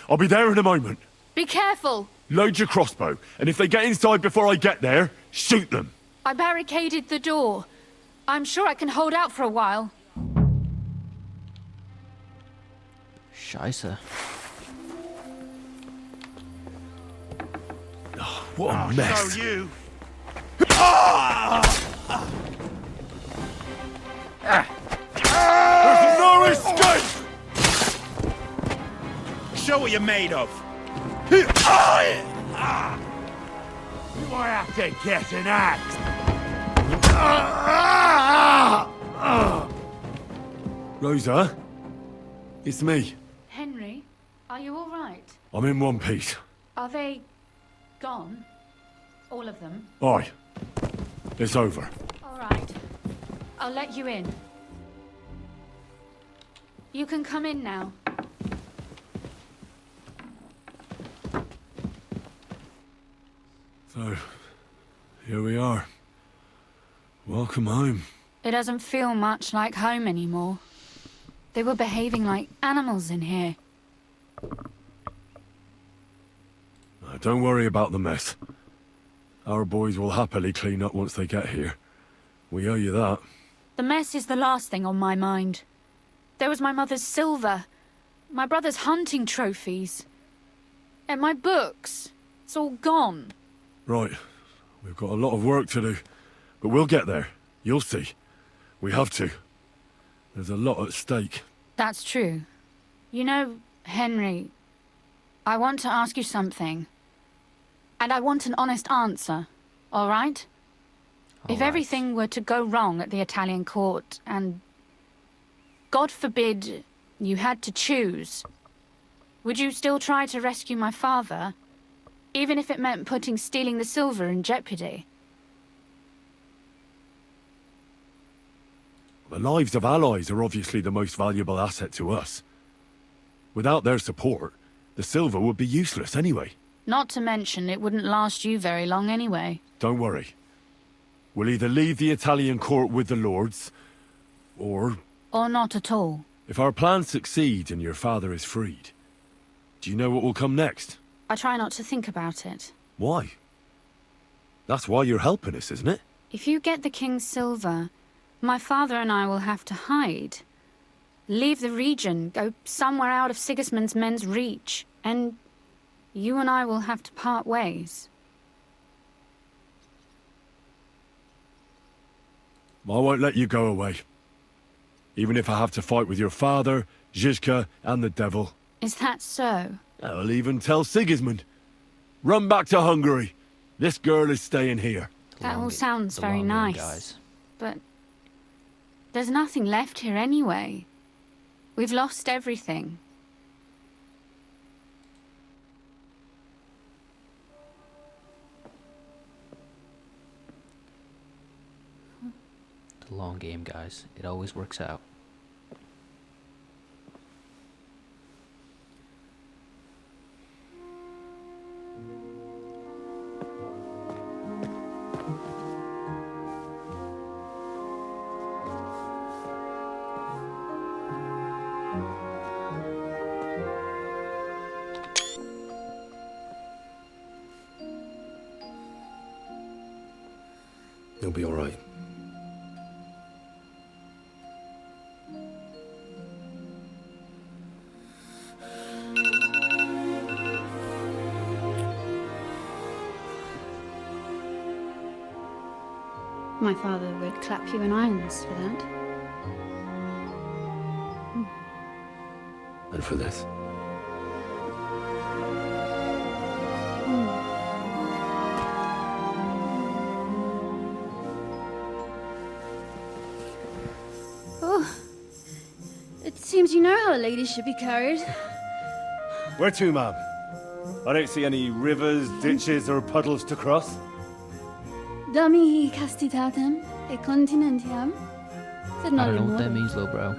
I'll be there in a moment. Be careful. Load your crossbow, and if they get inside before I get there, shoot them. I barricaded the door. I'm sure I can hold out for a while. Scheisse. Oh, what a mess. Show you. There's no escape! Show what you're made of. Do I have to get an axe? Rosa? It's me. Henry, are you all right? I'm in one piece. Are they gone? All of them? Aye. It's over. All right. I'll let you in. You can come in now. So, here we are. Welcome home. It doesn't feel much like home anymore. They were behaving like animals in here. Don't worry about the mess. Our boys will happily clean up once they get here. We owe you that. The mess is the last thing on my mind. There was my mother's silver, my brother's hunting trophies, and my books. It's all gone. Right. We've got a lot of work to do. But we'll get there. You'll see. We have to. There's a lot at stake. That's true. You know, Henry, I want to ask you something. And I want an honest answer, all right? If everything were to go wrong at the Italian court, and God forbid you had to choose, would you still try to rescue my father, even if it meant putting stealing the silver in jeopardy? The lives of allies are obviously the most valuable asset to us. Without their support, the silver would be useless anyway. Not to mention, it wouldn't last you very long anyway. Don't worry. We'll either leave the Italian court with the lords, or... Or not at all. If our plans succeed and your father is freed, do you know what will come next? I try not to think about it. Why? That's why you're helping us, isn't it? If you get the king's silver, my father and I will have to hide. Leave the region, go somewhere out of Sigismund's men's reach, and you and I will have to part ways. I won't let you go away. Even if I have to fight with your father, Zizka, and the devil. Is that so? I'll even tell Sigismund. Run back to Hungary. This girl is staying here. That all sounds very nice. But there's nothing left here anyway. We've lost everything. The long game, guys. It always works out. You'll be all right. My father would clap you in irons for that. And for this. Oh, it seems you know how a lady should be carried. Where to, ma'am? I don't see any rivers, ditches, or puddles to cross. Damihi castitatem e continentiam. Said I not don't know what that anymore. means, little bro.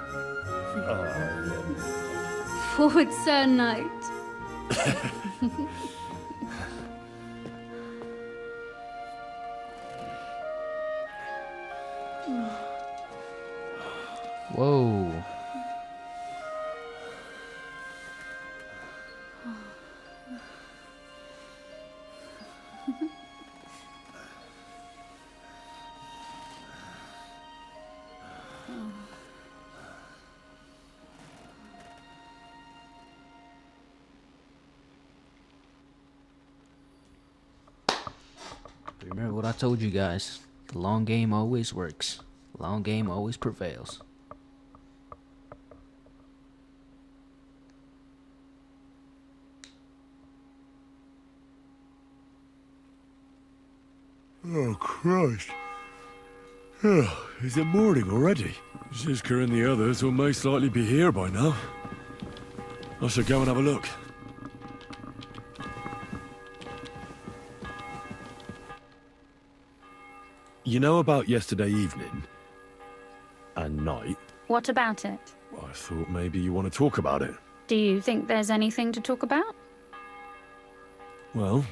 Forward, Sir Knight. Whoa. Remember what I told you guys. The long game always works. Long game always prevails. Oh, Christ. Is it morning already? Zizka and the others will most likely be here by now. I should go and have a look. You know about yesterday evening? And night? What about it? I thought maybe you want to talk about it. Do you think there's anything to talk about? Well,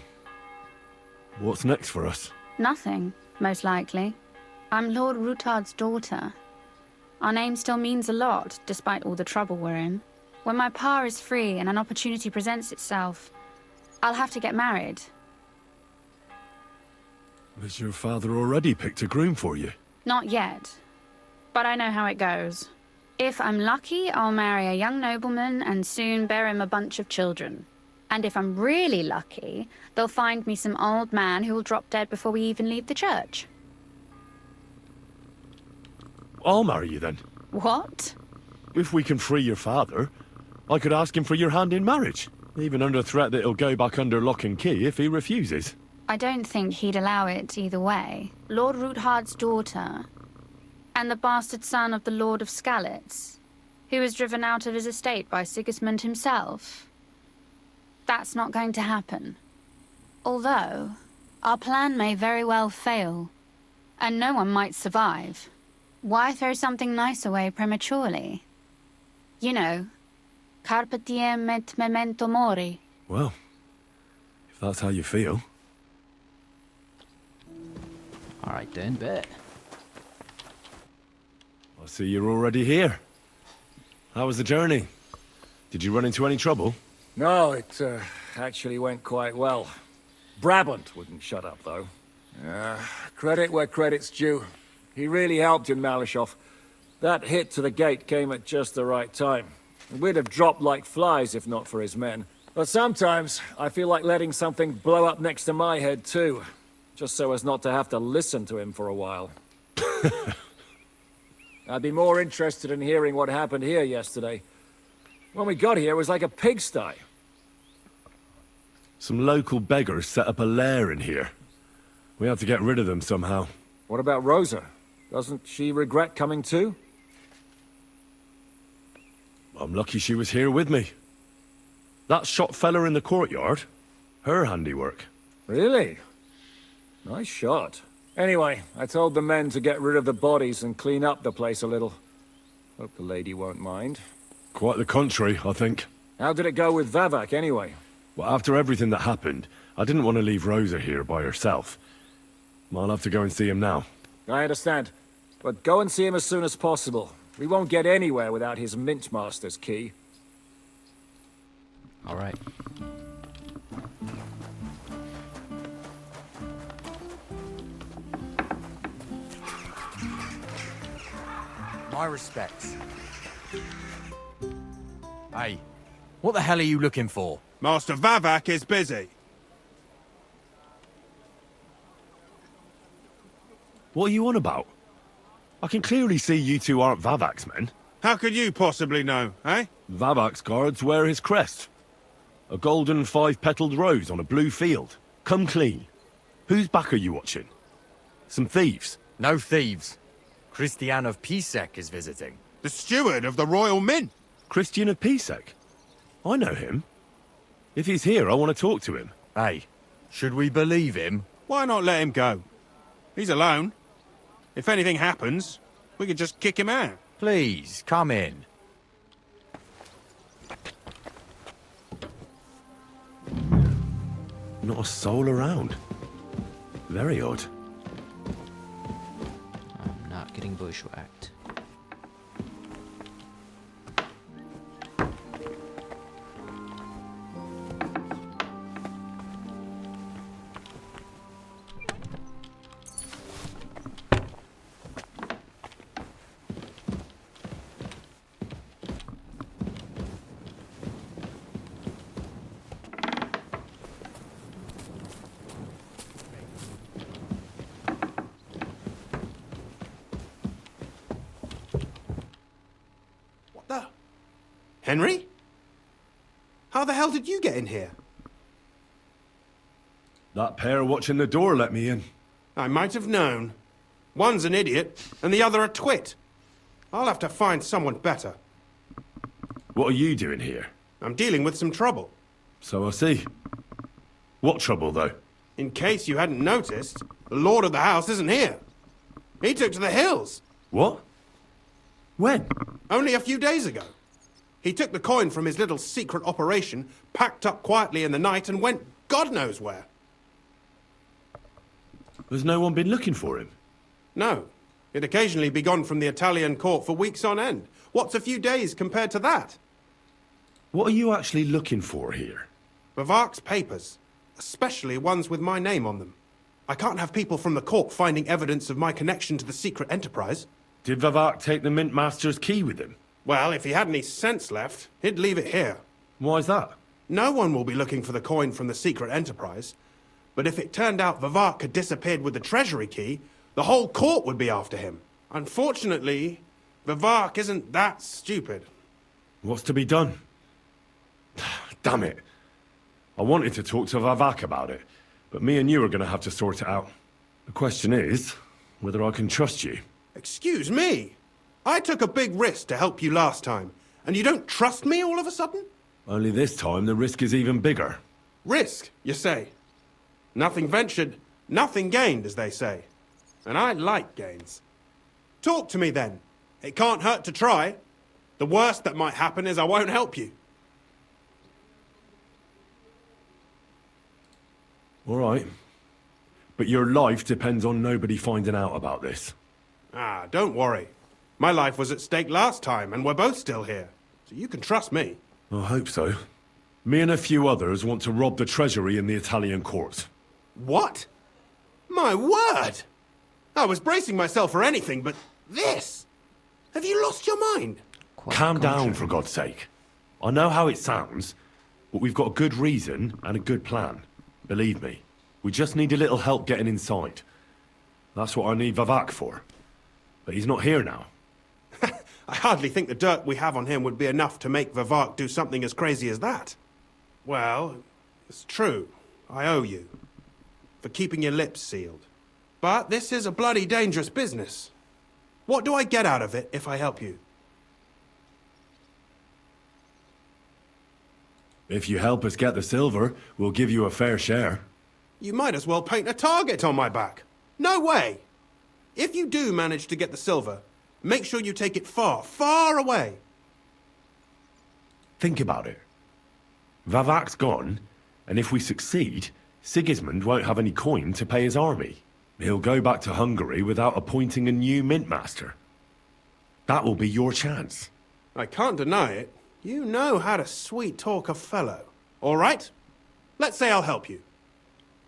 what's next for us? Nothing, most likely. I'm Lord Rutard's daughter. Our name still means a lot, despite all the trouble we're in. When my pa is free and an opportunity presents itself, I'll have to get married. Has your father already picked a groom for you? Not yet, but I know how it goes. If I'm lucky, I'll marry a young nobleman and soon bear him a bunch of children. And if I'm really lucky, they'll find me some old man who will drop dead before we even leave the church. I'll marry you then. What? If we can free your father, I could ask him for your hand in marriage, even under threat that he'll go back under lock and key if he refuses. I don't think he'd allow it either way. Lord Rutard's daughter, and the bastard son of the Lord of Skalitz, who was driven out of his estate by Sigismund himself. That's not going to happen. Although, our plan may very well fail, and no one might survive. Why throw something nice away prematurely? You know, carpe diem et memento mori. Well, if that's how you feel. Alright then, bet. I see you're already here. How was the journey? Did you run into any trouble? No, it actually went quite well. Brabant wouldn't shut up, though. Credit where credit's due. He really helped in Malishov. That hit to the gate came at just the right time. We'd have dropped like flies if not for his men. But sometimes, I feel like letting something blow up next to my head, too. Just so as not to have to listen to him for a while. I'd be more interested in hearing what happened here yesterday. When we got here, it was like a pigsty. Some local beggars set up a lair in here. We had to get rid of them somehow. What about Rosa? Doesn't she regret coming too? I'm lucky she was here with me. That shot fella in the courtyard, her handiwork. Really? Nice shot. Anyway, I told the men to get rid of the bodies and clean up the place a little. Hope the lady won't mind. Quite the contrary, I think. How did it go with Vavak, anyway? Well, after everything that happened, I didn't want to leave Rosa here by herself. I'll have to go and see him now. I understand. But go and see him as soon as possible. We won't get anywhere without his Mintmaster's key. Alright. My respects. Hey, what the hell are you looking for? Master Vavak is busy. What are you on about? I can clearly see you two aren't Vavak's men. How could you possibly know, eh? Vavak's guards wear his crest. A golden five-petaled rose on a blue field. Come clean. Whose back are you watching? Some thieves? No thieves. Christian of Pisek is visiting. The steward of the Royal Mint. Christian of Pisek? I know him. If he's here, I want to talk to him. Hey, should we believe him? Why not let him go? He's alone. If anything happens, We could just kick him out. Please, come in. Not a soul around. Very odd. I'm not getting bushwhacked. Henry? How the hell did you get in here? That pair watching the door let me in. I might have known. One's an idiot, and the other a twit. I'll have to find someone better. What are you doing here? I'm dealing with some trouble. So I see. What trouble, though? In case you hadn't noticed, the lord of the house isn't here. He took to the hills. What? When? Only a few days ago. He took the coin from his little secret operation, packed up quietly in the night, and went God knows where. Has no one been looking for him? No. He'd occasionally be gone from the Italian court for weeks on end. What's a few days compared to that? What are you actually looking for here? Bavark's papers, especially ones with my name on them. I can't have people from the court finding evidence of my connection to the secret enterprise. Did Bavark take the Mint Master's key with him? Well, if he had any sense left, he'd leave it here. Why's that? No one will be looking for the coin from the secret enterprise. But if it turned out Bavark had disappeared with the treasury key, the whole court would be after him. Unfortunately, Bavark isn't that stupid. What's to be done? Damn it. I wanted to talk to Vavak about it, but me and you are going to have to sort it out. The question is, whether I can trust you. Excuse me? I took a big risk to help you last time, and you don't trust me all of a sudden? Only this time the risk is even bigger. Risk, you say? Nothing ventured, nothing gained, as they say. And I like gains. Talk to me then. It can't hurt to try. The worst that might happen is I won't help you. All right. But your life depends on nobody finding out about this. Ah, don't worry. My life was at stake last time, and we're both still here. So you can trust me. I hope so. Me and a few others want to rob the treasury in the Italian courts. What? My word! I was bracing myself for anything, but this? Have you lost your mind? Calm down, for God's sake. I know how it sounds, but we've got a good reason and a good plan. Believe me, we just need a little help getting inside. That's what I need Vavak for. But he's not here now. I hardly think the dirt we have on him would be enough to make Vavak do something as crazy as that. Well, it's true. I owe you. For keeping your lips sealed. But this is a bloody dangerous business. What do I get out of it if I help you? If you help us get the silver, we'll give you a fair share. You might as well paint a target on my back. No way! If you do manage to get the silver, make sure you take it far, far away. Think about it. Vavak's gone, and if we succeed, Sigismund won't have any coin to pay his army. He'll go back to Hungary without appointing a new mint master. That will be your chance. I can't deny it. You know how to sweet-talk a fellow. All right? Let's say I'll help you.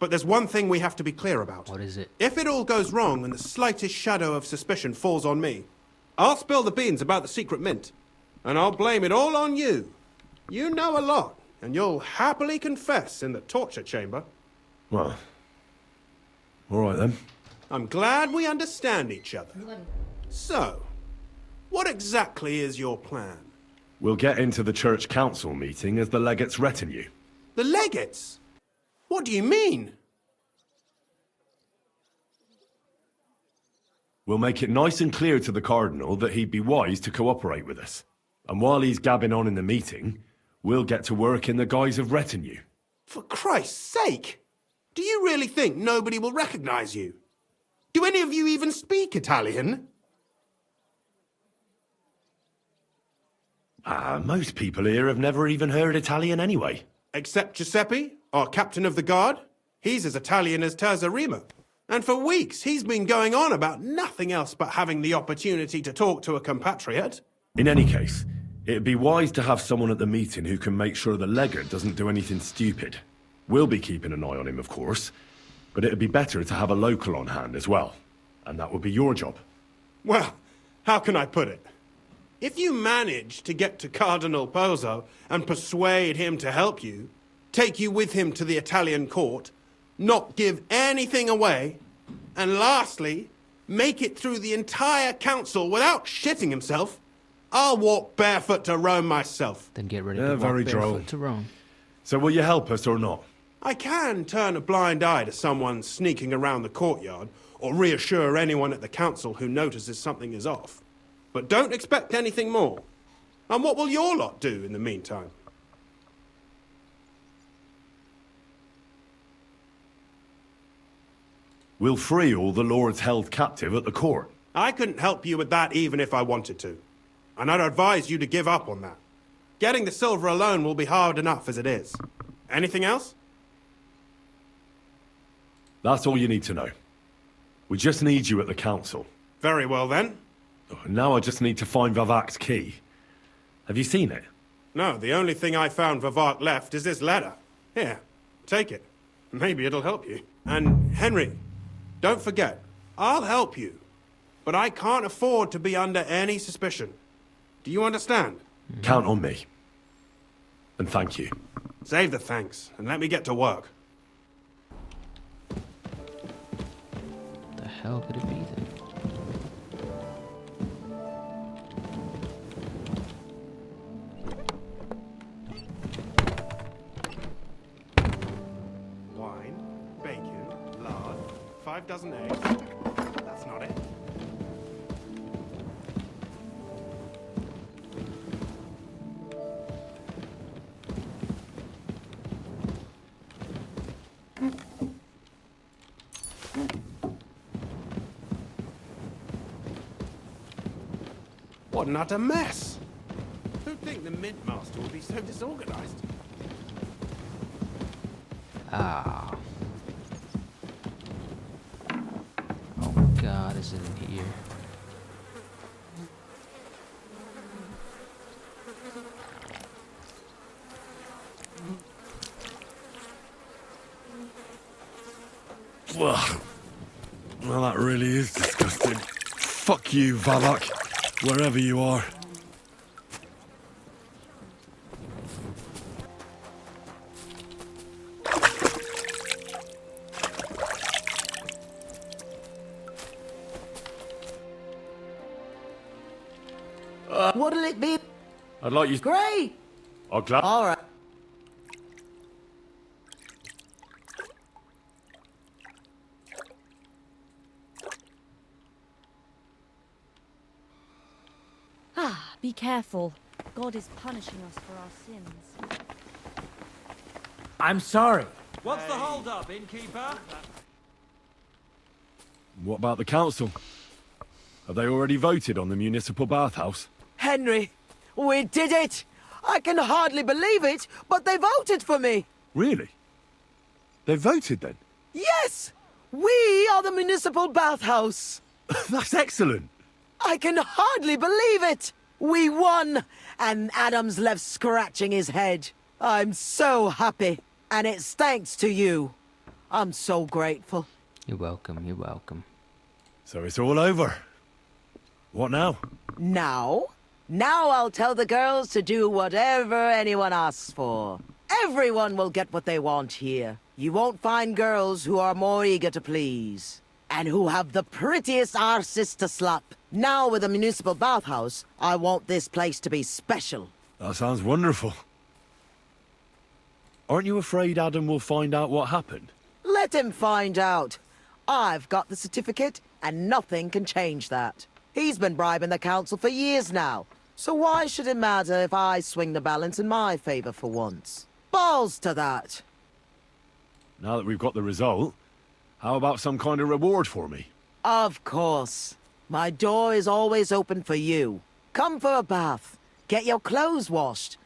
But there's one thing we have to be clear about. What is it? If it all goes wrong and the slightest shadow of suspicion falls on me, I'll spill the beans about the secret mint. And I'll blame it all on you. You know a lot, and you'll happily confess in the torture chamber. Well, all right then. I'm glad we understand each other. So, what exactly is your plan? We'll get into the church council meeting as the legate's retinue. The legates? What do you mean? We'll make it nice and clear to the Cardinal that he'd be wise to cooperate with us. And while he's gabbing on in the meeting, we'll get to work in the guise of retinue. For Christ's sake! Do you really think nobody will recognize you? Do any of you even speak Italian? Most people here have never even heard Italian anyway. Except Giuseppe, our captain of the guard. He's as Italian as Terzarima. And for weeks, he's been going on about nothing else but having the opportunity to talk to a compatriot. In any case, it'd be wise to have someone at the meeting who can make sure the legate doesn't do anything stupid. We'll be keeping an eye on him, of course, but it'd be better to have a local on hand as well. And that would be your job. Well, how can I put it? If you manage to get to Cardinal Pozzo and persuade him to help you, take you with him to the Italian court, not give anything away, and lastly, make it through the entire council without shitting himself, I'll walk barefoot to Rome myself. Then get ready to walk very barefoot droll. to Rome. So will you help us or not? I can turn a blind eye to someone sneaking around the courtyard, or reassure anyone at the council who notices something is off. But don't expect anything more. And what will your lot do in the meantime? We'll free all the lords held captive at the court. I couldn't help you with that even if I wanted to. And I'd advise you to give up on that. Getting the silver alone will be hard enough as it is. Anything else? That's all you need to know. We just need you at the council. Very well then. Now I just need to find Vavak's key. Have you seen it? No, the only thing I found Vavak left is this letter. Here, take it. Maybe it'll help you. And Henry, don't forget, I'll help you. But I can't afford to be under any suspicion. Do you understand? Count on me. And thank you. Save the thanks, and let me get to work. The hell could it be then? Wine, bacon, lard, 5 dozen eggs. That's not it. What an utter mess! Who'd think the Mint Master would be so disorganized? Ah. Oh God, is it in here? Ugh. Well, that really is disgusting. Fuck you, Vavak, wherever you are. What'll it be? I'd like you... Great! I'll clap. All right. Ah, be careful. God is punishing us for our sins. I'm sorry. What's the hold-up, innkeeper? What about the council? Have they already voted on the municipal bathhouse? Henry, we did it! I can hardly believe it, but they voted for me! Really? They voted then? Yes! We are the municipal bathhouse! That's excellent! I can hardly believe it! We won, and Adam's left scratching his head. I'm so happy, and it's thanks to you. I'm so grateful. You're welcome, you're welcome. So it's all over. What now? Now I'll tell the girls to do whatever anyone asks for. Everyone will get what they want here. You won't find girls who are more eager to please. And who have the prettiest arses to slap. Now with the municipal bathhouse, I want this place to be special. That sounds wonderful. Aren't you afraid Adam will find out what happened? Let him find out. I've got the certificate, and nothing can change that. He's been bribing the council for years now, so why should it matter if I swing the balance in my favor for once? Balls to that. Now that we've got the result, how about some kind of reward for me? Of course. My door is always open for you. Come for a bath. Get your clothes washed.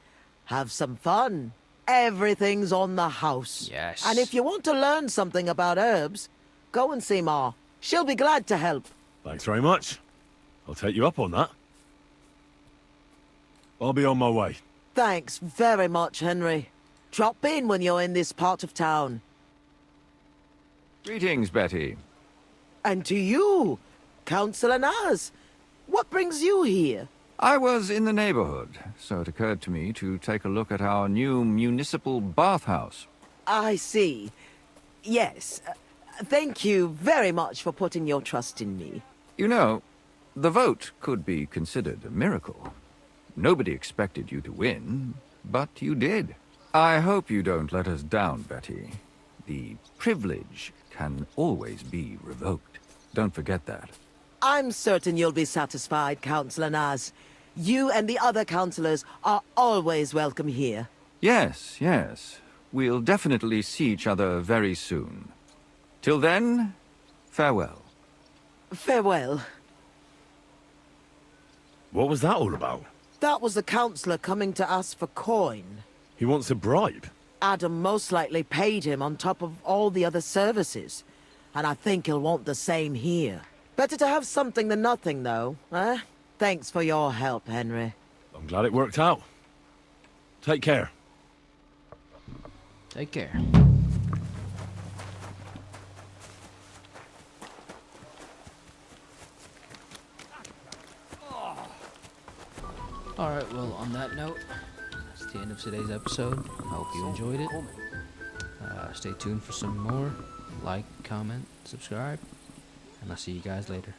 Have some fun. Everything's on the house. Yes. And if you want to learn something about herbs, go and see Ma. She'll be glad to help. Thanks very much. I'll take you up on that. I'll be on my way. Thanks very much, Henry. Drop in when you're in this part of town. Greetings, Betty. And to you, Councillor Naz. What brings you here? I was in the neighborhood, so it occurred to me to take a look at our new municipal bathhouse. I see. Yes. Thank you very much for putting your trust in me. You know, the vote could be considered a miracle. Nobody expected you to win, but you did. I hope you don't let us down, Betty. The privilege can always be revoked. Don't forget that. I'm certain you'll be satisfied, Councillor Naz. You and the other councillors are always welcome here. Yes, yes. We'll definitely see each other very soon. Till then, farewell. Farewell. What was that all about? That was the councillor coming to ask for coin. He wants a bribe. Adam most likely paid him on top of all the other services. And I think he'll want the same here. Better to have something than nothing, though, eh? Thanks for your help, Henry. I'm glad it worked out. Take care. Take care. Alright, well, on that note, that's the end of today's episode. I hope you enjoyed it. Stay tuned for some more. Like, comment, subscribe, and I'll see you guys later.